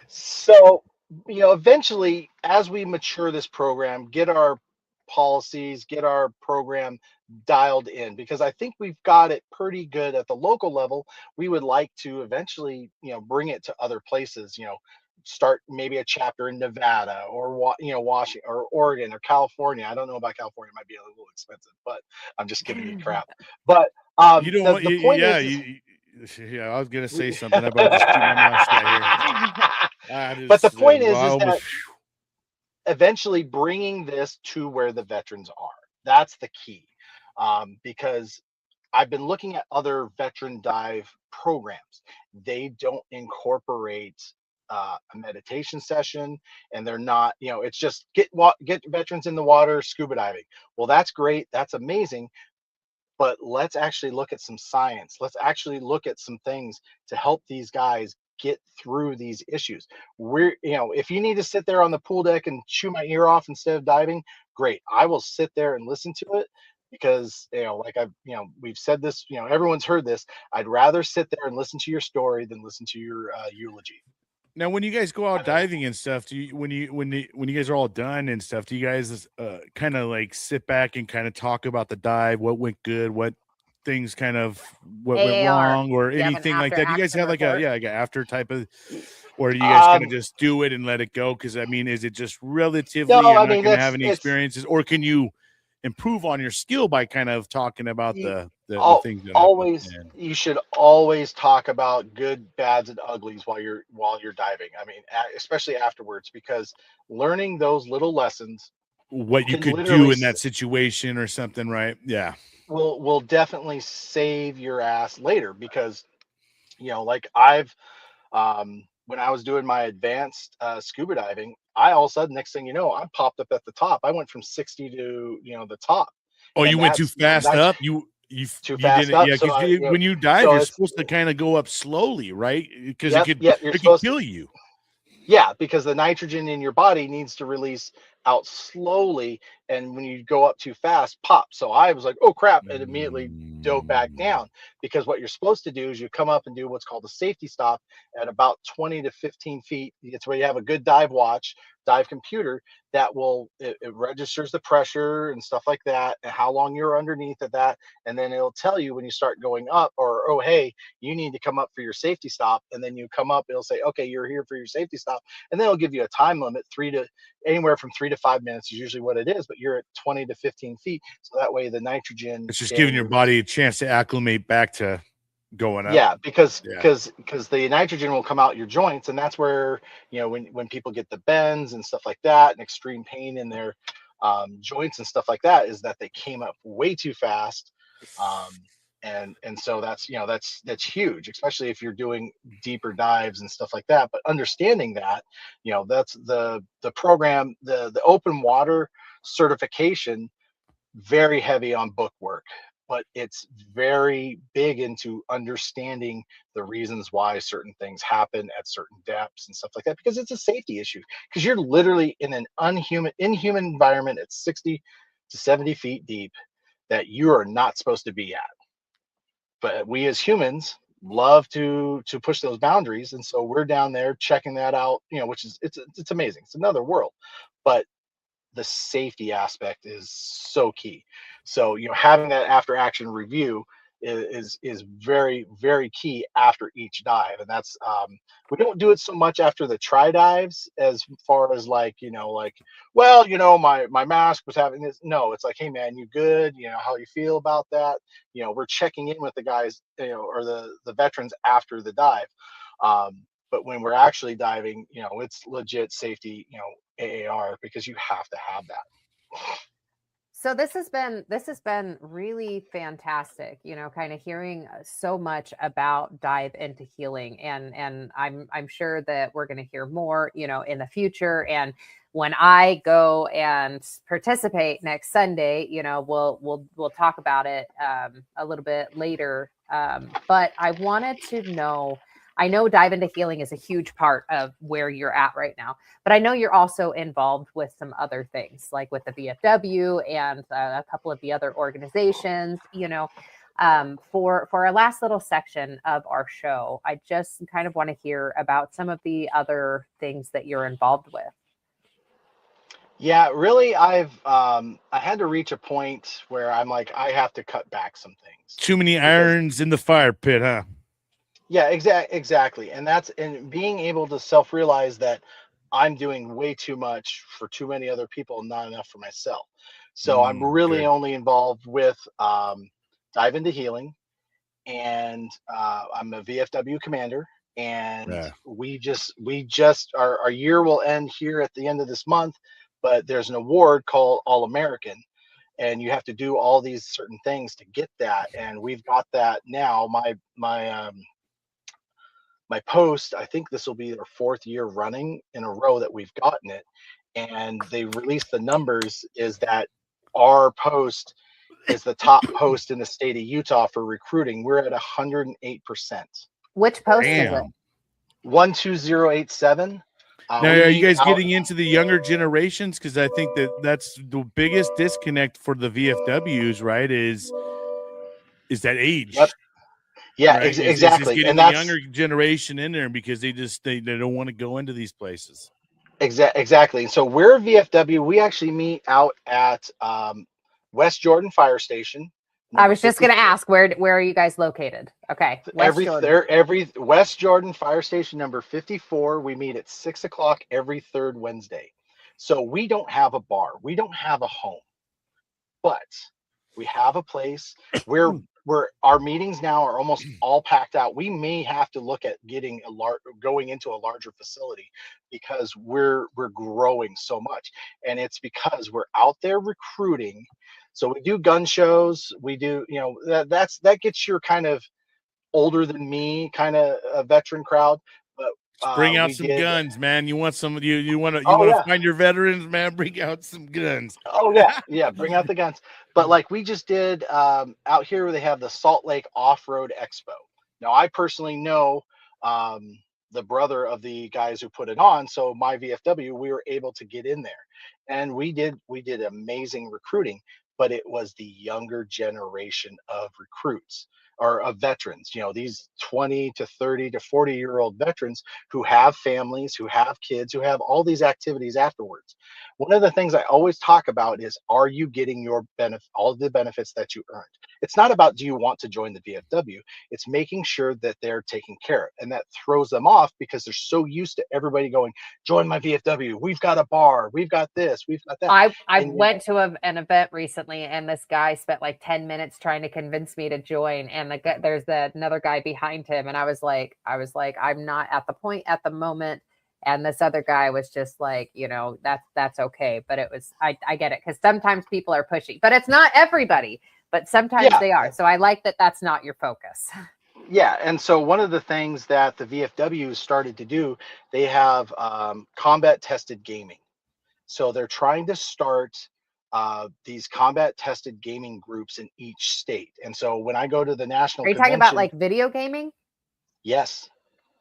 So, eventually, as we mature this program, get our policies, get our program dialed in, because I think we've got it pretty good at the local level. We would like to eventually, bring it to other places, start maybe a chapter in Nevada or, Washington or Oregon or California. I don't know about California. It might be a little expensive, but I'm just giving you crap. But You don't want, the point is, yeah, I was gonna say something. I better just keep my mouth shut here. But the point is that eventually bringing this to where the veterans are. That's the key. Because I've been looking at other veteran dive programs. They don't incorporate a meditation session, and they're not, it's just get veterans in the water, scuba diving. Well, that's great. That's amazing. But let's actually look at some science. Let's actually look at some things to help these guys get through these issues. We're, you know, if you need to sit there on the pool deck and chew my ear off instead of diving, great. I will sit there and listen to it, because, you know, like I've, you know, we've said this, you know, everyone's heard this. I'd rather sit there and listen to your story than listen to your eulogy. Now, when you guys go out diving and stuff, do you, when you guys are all done and stuff, do you guys kind of like sit back and kind of talk about the dive, what went good, what things kind of what went AAR. wrong, or Do you have an anything like that? Do you guys after have like action like an after type of, or do you guys kind of just do it and let it go? Because I mean, is it just relatively No, you're I not mean, going to have any it's experiences, or can you improve on your skill by kind of talking about the things that always happen? you should always talk about good, bads, and uglies while you're diving. I mean, especially afterwards, because learning those little lessons What you can could do literally in that situation or something, right? Yeah. will definitely save your ass later. Because, you know, like I've when I was doing my advanced scuba diving, I all of a sudden, next thing you know, I popped up at the top. I went from 60 to, you know, the top. Oh, And you went too that's, you know, fast that's up. You too fast didn't, up. yeah, So because you know, when you dive, so you're it's, supposed to kind of go up slowly, right? Because yep, yeah, you're it could supposed to, kill you. yeah, because the nitrogen in your body needs to release out slowly, and when you go up too fast, pop. So I was like, oh crap, and immediately dove back Mm. down. Because what you're supposed to do is you come up and do what's called a safety stop at about 20 to 15 feet. It's where you have a good dive watch, dive computer that will, it registers the pressure and stuff like that, and how long you're underneath of that, and then it'll tell you when you start going up, or, oh hey, you need to come up for your safety stop. And then you come up, it'll say, okay, you're here for your safety stop, and then it'll give you a time limit, anywhere from 3 to 5 minutes is usually what it is, but you're at 20 to 15 feet. So that way the nitrogen It's just in giving your your, body a chance to acclimate back to going up. yeah, because Yeah. the nitrogen will come out your joints, and that's where, you know, when people get the bends and stuff like that, and extreme pain in their joints and stuff like that, is that they came up way too fast. And so that's, you know, that's huge, especially if you're doing deeper dives and stuff like that. But understanding that, you know, that's the program, the open water certification, very heavy on book work, but it's very big into understanding the reasons why certain things happen at certain depths and stuff like that, because it's a safety issue. Because you're literally in an inhuman environment at 60 to 70 feet deep that you are not supposed to be at. But we as humans love to push those boundaries, and so we're down there checking that out, you know, which is, it's amazing. It's another world. But the safety aspect is so key. So, you know, having that after action review is very, very key after each dive. And that's, we don't do it so much after the try dives, as far as like, you know, like, well, you know, my mask was having this. No, it's like, hey man, you good? You know, how you feel about that? You know, we're checking in with the guys, you know, or the veterans after the dive. But when we're actually diving, you know, it's legit safety, you know, AAR, because you have to have that. So this has been really fantastic, you know, kind of hearing so much about dive into healing, and I'm sure that we're going to hear more, you know, in the future. And when I go and participate next Sunday, you know, we'll talk about it a little bit later. But I wanted to know, I know dive into healing is a huge part of where you're at right now, but I know you're also involved with some other things, like with the VFW and a couple of the other organizations, you know. For our last little section of our show, I just kind of want to hear about some of the other things that you're involved with. Yeah, really, I had to reach a point where I'm like, I have to cut back some things. Too many irons in the fire pit, huh? Yeah, exactly. And being able to self-realize that I'm doing way too much for too many other people and not enough for myself. So I'm really Good. only involved with dive into healing, and I'm a VFW commander. And Yeah. we just our year will end here at the end of this month, but there's an award called All American, and you have to do all these certain things to get that. And we've got that now. My post, I think this will be our 4th year running in a row that we've gotten it. And they released the numbers, is that our post is the top post in the state of Utah for recruiting. We're at 108%. Which post is it? Damn. 12087. Now, We are you meet guys out- getting into the younger generations? Because I think that's the biggest disconnect for the VFWs, right? Is that age? Yep. Yeah, right? Is exactly. getting And the that's younger generation in there because they don't want to go into these places. exactly. And so we're VFW. We actually meet out at West Jordan Fire Station. I was just going to 54. ask, where are you guys located? Okay. West Jordan. Every West Jordan Fire Station number 54. We meet at 6 o'clock every third Wednesday. So we don't have a bar. We don't have a home, but we have a place where our meetings now are almost all packed out. We may have to look at getting going into a larger facility because we're growing so much, and it's because we're out there recruiting. So we do gun shows. We do, that gets your kind of older than me kind of a veteran crowd. But Bring out we some did. guns, man. You want some? You want to Oh, yeah. find your veterans, man? Bring out some guns. Oh yeah, bring out the guns. But like we just did out here, where they have the Salt Lake Off-Road Expo. Now I personally know the brother of the guys who put it on, so my VFW, we were able to get in there, and we did amazing recruiting. But it was the younger generation of recruits or of veterans. These 20 to 30 to 40-year-old veterans who have families, who have kids, who have all these activities afterwards. One of the things I always talk about is, are you getting your all of the benefits that you earned? It's not about, do you want to join the VFW? It's making sure that they're taken care of. And that throws them off because they're so used to everybody going, join my VFW. We've got a bar. We've got this. We've got that. I went to an event recently, and this guy spent like 10 minutes trying to convince me to join. And there's another guy behind him. And I was like, I'm not at the point at the moment. And this other guy was just like, that's okay. But it was, I get it. Cause sometimes people are pushy, but it's not everybody, but sometimes they are. So I like that that's not your focus. Yeah. And so one of the things that the VFW started to do, they have combat tested gaming. So they're trying to start these combat tested gaming groups in each state. And so when I go to the national Are you talking about like video gaming? Yes.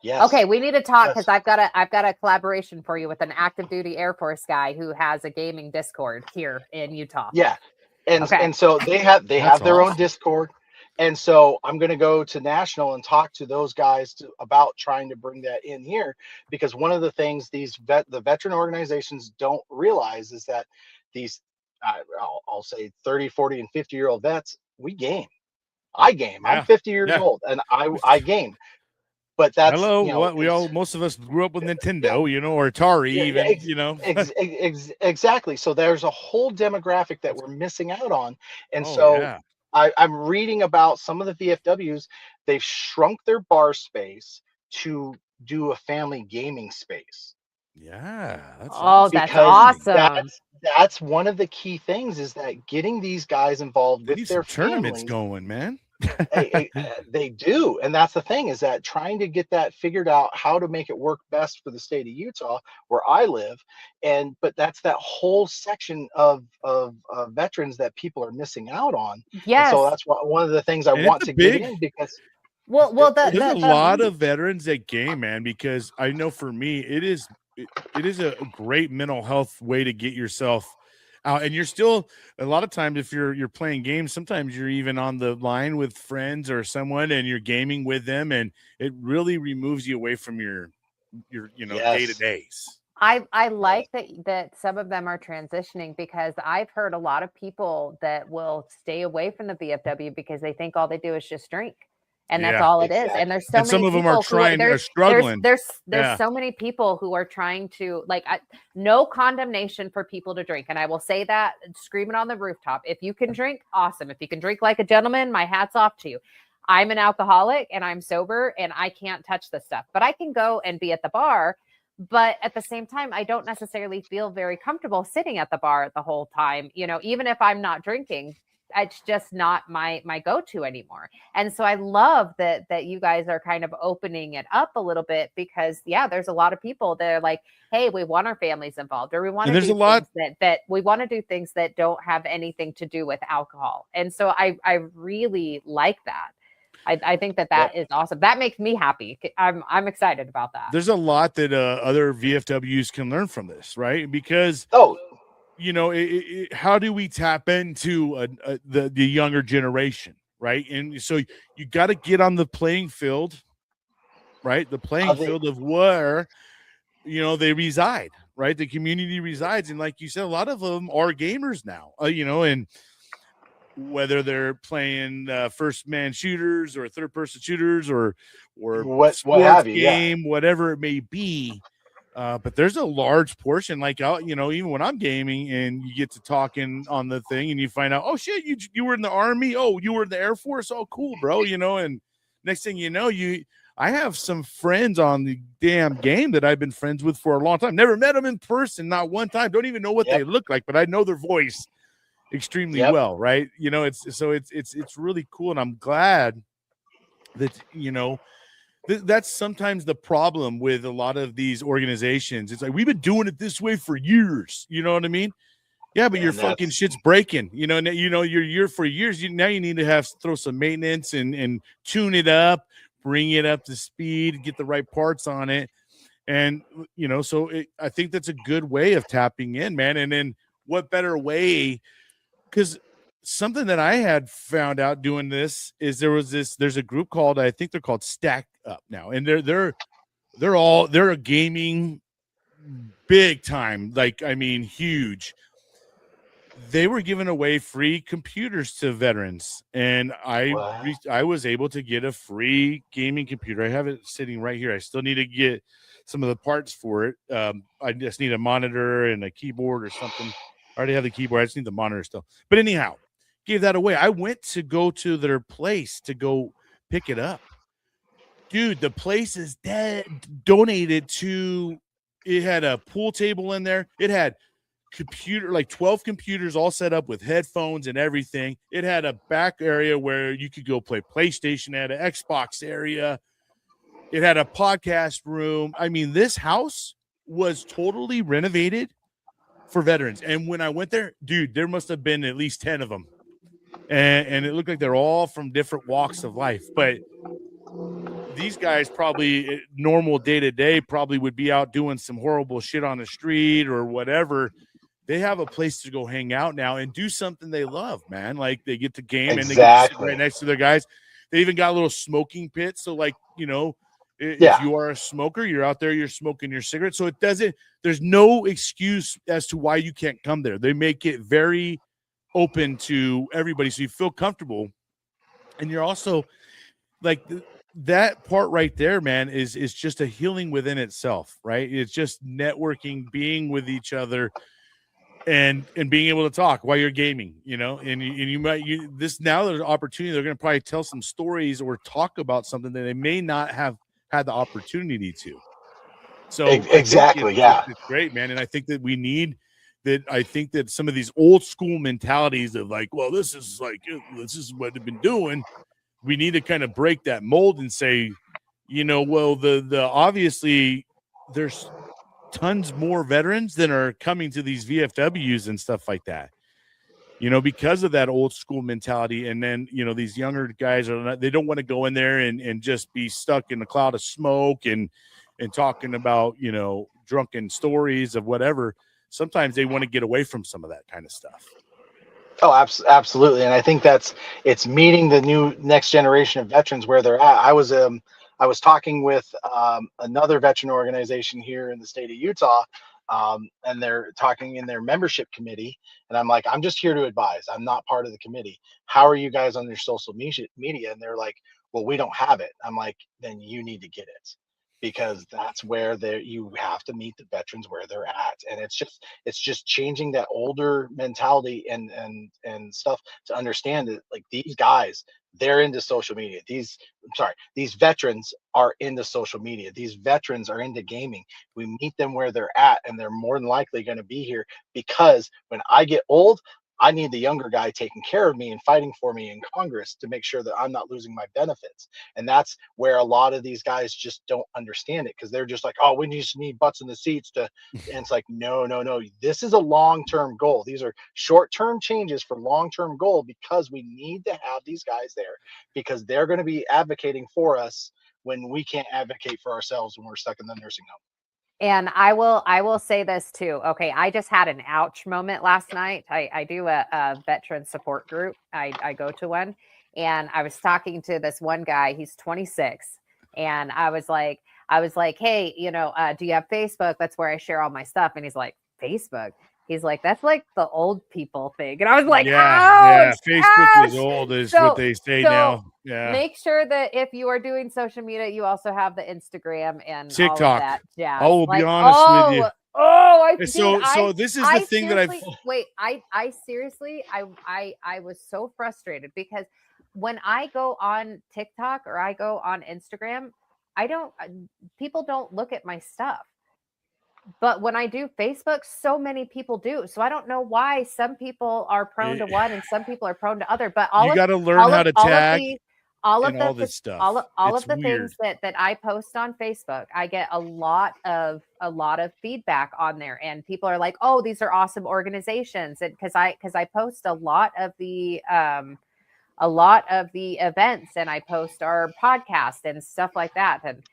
Yes. Okay, we need to talk because I've got a collaboration for you with an active duty Air Force guy who has a gaming Discord here in Utah. Yeah. And Okay. and so they have That's their own awesome. Discord. And so I'm going to go to national and talk to those guys about trying to bring that in here, because one of the things the veteran organizations don't realize is that these I'll say 30, 40 and 50-year-old vets, we game. I game. Yeah. I'm 50 years old and I game. But that's most of us grew up with Nintendo, or Atari, Exactly. So there's a whole demographic that we're missing out on. And I'm reading about some of the VFWs. They've shrunk their bar space to do a family gaming space. Yeah. That's awesome. That's one of the key things, is that getting these guys involved with their tournaments families going, man. They do. And that's the thing, is that trying to get that figured out, how to make it work best for the state of Utah where I live. But that's that whole section of veterans that people are missing out on. Yes. And so that's one of the things I want to get in, because there's a lot of veterans that game, man, because I know for me, it is a great mental health way to get yourself out. And you're still, a lot of times, if you're playing games, sometimes you're even on the line with friends or someone and you're gaming with them, and it really removes you away from your day-to-days. I like that some of them are transitioning, because I've heard a lot of people that will stay away from the VFW because they think all they do is just drink. And that's all it is. And there's so many some of them are struggling. There's so many people who are trying to, no condemnation for people to drink. And I will say that, screaming on the rooftop. If you can drink, awesome. If you can drink like a gentleman, my hat's off to you. I'm an alcoholic and I'm sober and I can't touch this stuff, but I can go and be at the bar. But at the same time, I don't necessarily feel very comfortable sitting at the bar the whole time. Even if I'm not drinking, it's just not my go-to anymore. And so I love that you guys are kind of opening it up a little bit, because there's a lot of people that are like, hey, we want our families involved, or we want to do things that we want to do things that don't have anything to do with alcohol. And so I really like that. I think that is awesome. That makes me happy. I'm excited about that. There's a lot that other VFWs can learn from this, right? Because you know, how do we tap into the younger generation, right? And so you got to get on the playing field, right? The playing field of where, you know, they reside, right? The community resides. And like you said, a lot of them are gamers now, you know, and whether they're playing first man shooters or third person shooters or what sports have you, game, whatever it may be. But there's a large portion, like, you know, even when I'm gaming and you get to talking on the thing and you find out, oh shit, you were in the Army. Oh, you were in the Air Force. Oh, cool, bro. You know, and next thing you know, I have some friends on the damn game that I've been friends with for a long time. Never met them in person, not one time. Don't even know what they look like, but I know their voice extremely well, right? You know, it's really cool, and I'm glad that, you know, that's sometimes the problem with a lot of these organizations. It's like, we've been doing it this way for years. You know what I mean? Yeah, but your fucking shit's breaking. You know, you're for years. Now you need to throw some maintenance and tune it up, bring it up to speed, get the right parts on it. And, you know, so I think that's a good way of tapping in, man. And then what better way? Because something that I had found out doing this is there's a group called, I think they're called Stack Up now. And they're a gaming big time. Like, I mean, huge. They were giving away free computers to veterans, and I was able to get a free gaming computer. I have it sitting right here. I still need to get some of the parts for it. I just need a monitor and a keyboard or something. I already have the keyboard. I just need the monitor still. But anyhow, gave that away. I went to go to their place to go pick it up. Dude, the place is donated to. It had a pool table in there. It had like 12 computers all set up with headphones and everything. It had a back area where you could go play PlayStation. It had an Xbox area. It had a podcast room. I mean, this house was totally renovated for veterans. And when I went there, dude, there must have been at least 10 of them. And it looked like they're all from different walks of life. But these guys probably normal day to day probably would be out doing some horrible shit on the street or whatever. They have a place to go hang out now and do something they love, man. Like, they get the game and they get to sit right next to their guys. They even got a little smoking pit. So, like, you know, if you are a smoker, you're out there, you're smoking your cigarette. So there's no excuse as to why you can't come there. They make it very open to everybody. So you feel comfortable. And you're also like, that part right there, man, is just a healing within itself, right? It's just networking, being with each other, and being able to talk while you're gaming, you know, and there's an opportunity. They're going to probably tell some stories or talk about something that they may not have had the opportunity to. So exactly. It's great, man. And I think that we need that. I think that some of these old school mentalities of like, well, this is what they've been doing. We need to kind of break that mold and say, you know, well, the obviously there's tons more veterans than are coming to these VFWs and stuff like that, you know, because of that old school mentality. And then, you know, these younger guys they don't want to go in there and just be stuck in a cloud of smoke and talking about, you know, drunken stories of whatever. Sometimes they want to get away from some of that kind of stuff. Oh, absolutely. And I think it's meeting the new next generation of veterans where they're at. I was talking with another veteran organization here in the state of Utah, and they're talking in their membership committee. And I'm like, I'm just here to advise. I'm not part of the committee. How are you guys on your social media? And they're like, well, we don't have it. I'm like, then you need to get it, because that's where you have to meet the veterans where they're at. And it's just changing that older mentality and stuff to understand that, like, these guys, they're into social media. These veterans are into social media. These veterans are into gaming. We meet them where they're at, and they're more than likely going to be here, because when I get old, I need the younger guy taking care of me and fighting for me in Congress to make sure that I'm not losing my benefits. And that's where a lot of these guys just don't understand it, because they're just like, oh, we just need butts in the seats to, and it's like, no. This is a long-term goal. These are short-term changes for long-term goal, because we need to have these guys there, because they're going to be advocating for us when we can't advocate for ourselves when we're stuck in the nursing home. And I will say this too. Okay, I just had an ouch moment last night. I do a veteran support group. I go to one, and I was talking to this one guy. He's 26, and I was like, hey, do you have Facebook? That's where I share all my stuff. And he's like, Facebook? He's like, that's like the old people thing. And I was like, ouch, Facebook is ouch. old, is So- what they say so now. Yeah. Make sure that if you are doing social media, you also have the Instagram and all TikTok. of that. Yeah. I will be honest with you. So this is the thing that I've wait. I seriously, I was so frustrated because when I go on TikTok or I go on Instagram, people don't look at my stuff. But when I do Facebook, so many people do. So I don't know why some people are prone to one and some people are prone to other. But you got to learn how to tag all of all this stuff. all of the things that I post on Facebook, I get a lot of feedback on there, and people are like, "Oh, these are awesome organizations," and because I post a lot of the events, and I post our podcast and stuff like that. And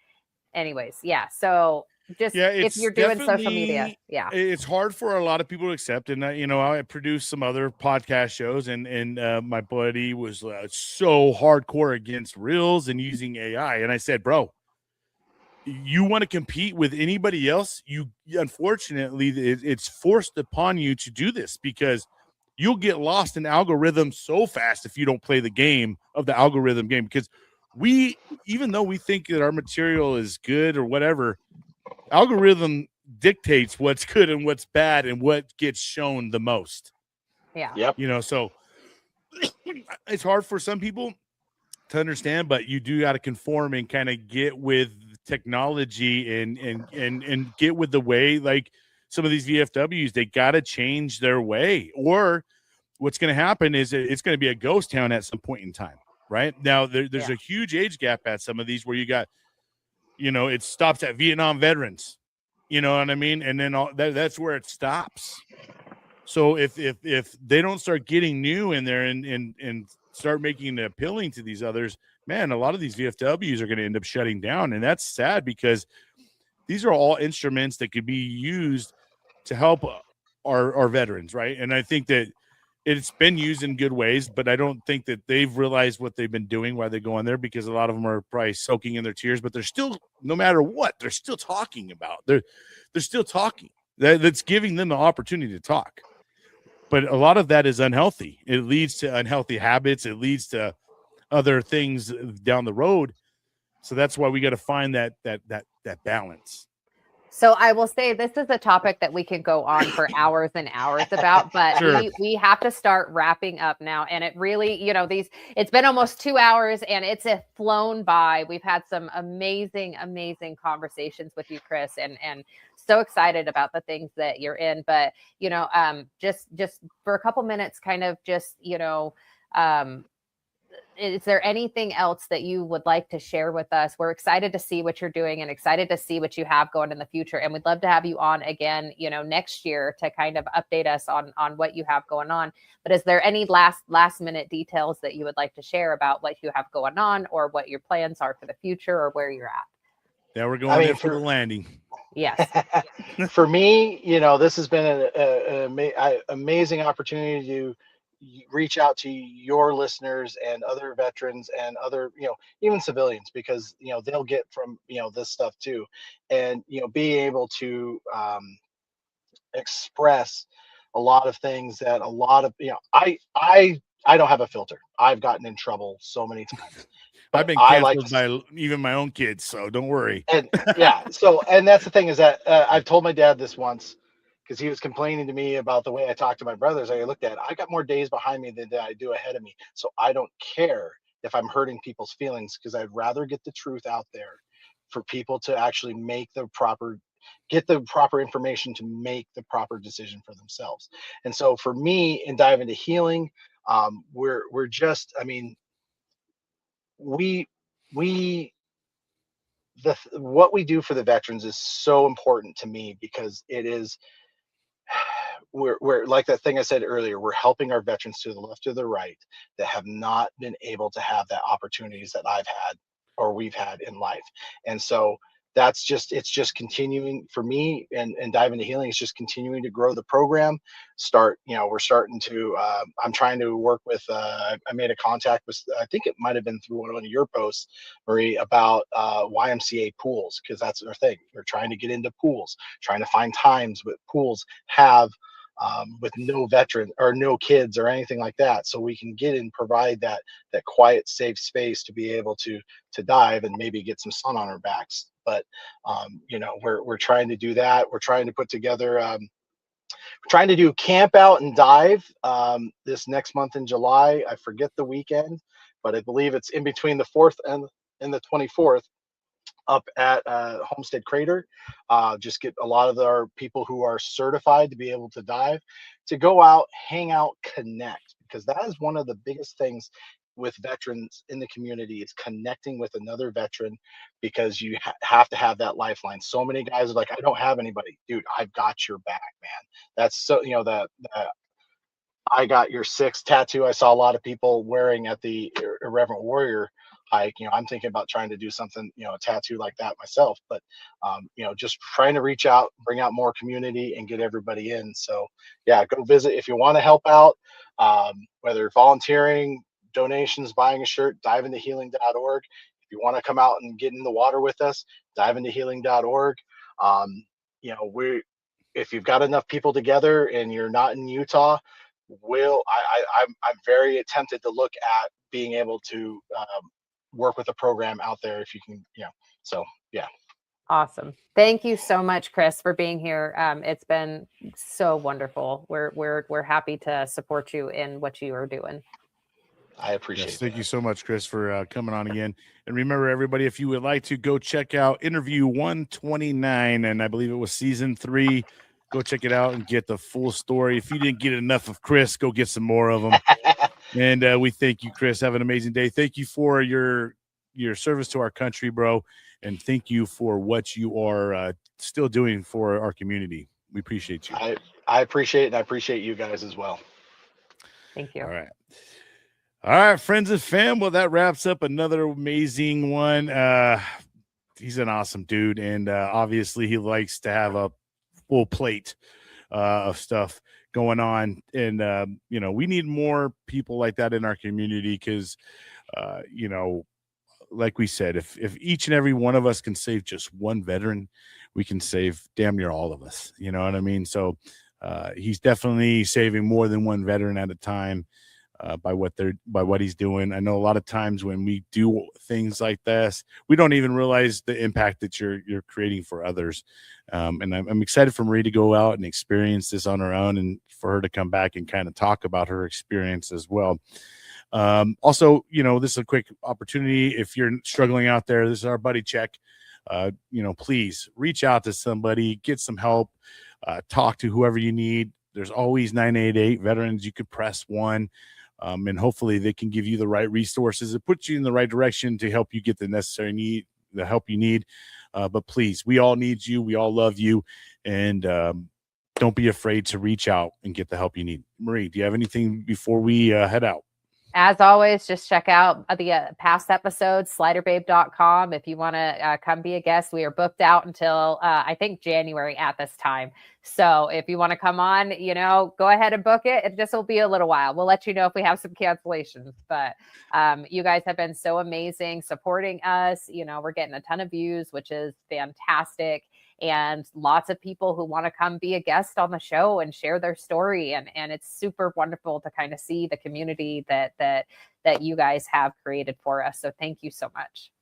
anyways, yeah. So if you're doing social media, it's hard for a lot of people to accept. And I produced some other podcast shows, and my buddy was so hardcore against Reels and using AI, and I said, bro, you want to compete with anybody else, you unfortunately it's forced upon you to do this, because you'll get lost in algorithms so fast if you don't play the game of the algorithm game. Because even though we think that our material is good or whatever, algorithm dictates what's good and what's bad and what gets shown the most. Yeah. Yep. So it's hard for some people to understand, but you do got to conform and kind of get with technology and get with the way, like some of these VFWs, they got to change their way, or what's going to happen is it's going to be a ghost town at some point in time. Right now, there's a huge age gap at some of these where you got, it stops at Vietnam veterans, you know what I mean? And then that's where it stops. So if they don't start getting new in there and start making it appealing to these others, man, a lot of these VFWs are going to end up shutting down. And that's sad, because these are all instruments that could be used to help our veterans. Right. And I think that it's been used in good ways, but I don't think that they've realized what they've been doing while they go in there, because a lot of them are probably soaking in their tears, but they're still, no matter what, they're still talking about. They're still talking. That's giving them the opportunity to talk. But a lot of that is unhealthy. It leads to unhealthy habits. It leads to other things down the road. So that's why we got to find that balance. So I will say this is a topic that we can go on for hours and hours about, but Sure. we have to start wrapping up now. And it really, it's been almost 2 hours and it's flown by. We've had some amazing conversations with you, Chris, and so excited about the things that you're in. But, just for a couple minutes, kind of just, is there anything else that you would like to share with us? We're excited to see what you're doing and excited to see what you have going in the future. And we'd love to have you on again, next year to kind of update us on what you have going on. But is there any last minute details that you would like to share about what you have going on, or what your plans are for the future, or where you're at? Yeah, we're going in for the landing. Yes. For me, this has been an amazing opportunity to reach out to your listeners and other veterans and other, even civilians, because, they'll get from, this stuff too. And, being able to express a lot of things that a lot of, I don't have a filter. I've gotten in trouble so many times. I've been canceled by even my own kids, so don't worry. And and that's the thing, is that I've told my dad this once, because he was complaining to me about the way I talk to my brothers. I looked at, I got more days behind me than I do ahead of me. So I don't care if I'm hurting people's feelings, because I'd rather get the truth out there for people to actually make the proper, get the proper information to make the proper decision for themselves. And so for me, in Dive into Healing, we're just, I mean, we what we do for the veterans is so important to me, because it is, we're like that thing I said earlier, we're helping our veterans to the left or the right that have not been able to have that opportunities that I've had or we've had in life. And so that's just, it's just continuing for me, and Dive into Healing is just continuing to grow the program. We're starting to, I'm trying to work with, I made a contact with, I think it might've been through one of your posts, Marie, about YMCA pools, because that's their thing. They're trying to get into pools, trying to find times with pools have with no veteran or no kids or anything like that, so we can get and provide that quiet, safe space to be able to dive and maybe get some sun on our backs. But we're trying to do that. We're trying to put together, we're trying to do camp out and dive this next month in July. I forget the weekend, but I believe it's in between the 4th and the 24th, up at Homestead Crater. Just get a lot of our people who are certified to be able to dive, to go out, hang out, connect, because that is one of the biggest things with veterans in the community, is connecting with another veteran, because you have to have that lifeline. So many guys are like, I don't have anybody. Dude, I've got your back, man. That's so, the I got your 6 tattoo I saw a lot of people wearing at the Irreverent Warrior hike. I'm thinking about trying to do something, a tattoo like that myself, but just trying to reach out, bring out more community and get everybody in. So yeah, go visit if you want to help out, whether volunteering, donations, buying a shirt, diveintohealing.org. If you want to come out and get in the water with us, diveintohealing.org. If you've got enough people together and you're not in Utah, I'm very tempted to look at being able to work with a program out there if you can, so yeah. Awesome. Thank you so much, Chris, for being here. It's been so wonderful. We're happy to support you in what you are doing. I appreciate it. Thank you so much, Chris, for coming on again. And remember, everybody, if you would like to go check out interview 129, and I believe it was season 3, go check it out and get the full story. If you didn't get enough of Chris, go get some more of them. And we thank you, Chris. Have an amazing day. Thank you for your service to our country, bro. And thank you for what you are still doing for our community. We appreciate you. I appreciate it, and I appreciate you guys as well. Thank you. All right, friends and fam. Well, that wraps up another amazing one. He's an awesome dude, and obviously he likes to have a full plate of stuff going on. And, we need more people like that in our community, because, like we said, if each and every one of us can save just one veteran, we can save damn near all of us. You know what I mean? So he's definitely saving more than one veteran at a time. By what he's doing. I know a lot of times when we do things like this, we don't even realize the impact that you're creating for others. And I'm excited for Marie to go out and experience this on her own, and for her to come back and kind of talk about her experience as well. Also, this is a quick opportunity. If you're struggling out there, this is our buddy check. Please reach out to somebody, get some help, talk to whoever you need. There's always 988 veterans. You could press 1. And hopefully they can give you the right resources and put you in the right direction to help you get the help you need. But please, we all need you. We all love you. And don't be afraid to reach out and get the help you need. Marie, do you have anything before we head out? As always, just check out the past episodes, sliderbabe.com. If you want to come be a guest, we are booked out until I think January at this time. So if you want to come on, go ahead and book it. It just will be a little while. We'll let you know if we have some cancellations. But you guys have been so amazing supporting us. We're getting a ton of views, which is fantastic. And lots of people who want to come be a guest on the show and share their story. And it's super wonderful to kind of see the community that you guys have created for us. So thank you so much.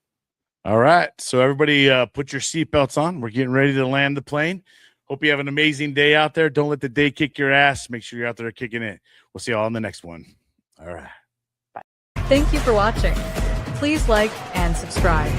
All right. So everybody put your seatbelts on. We're getting ready to land the plane. Hope you have an amazing day out there. Don't let the day kick your ass. Make sure you're out there kicking it. We'll see you all in the next one. All right. Thank you for watching. Please like and subscribe.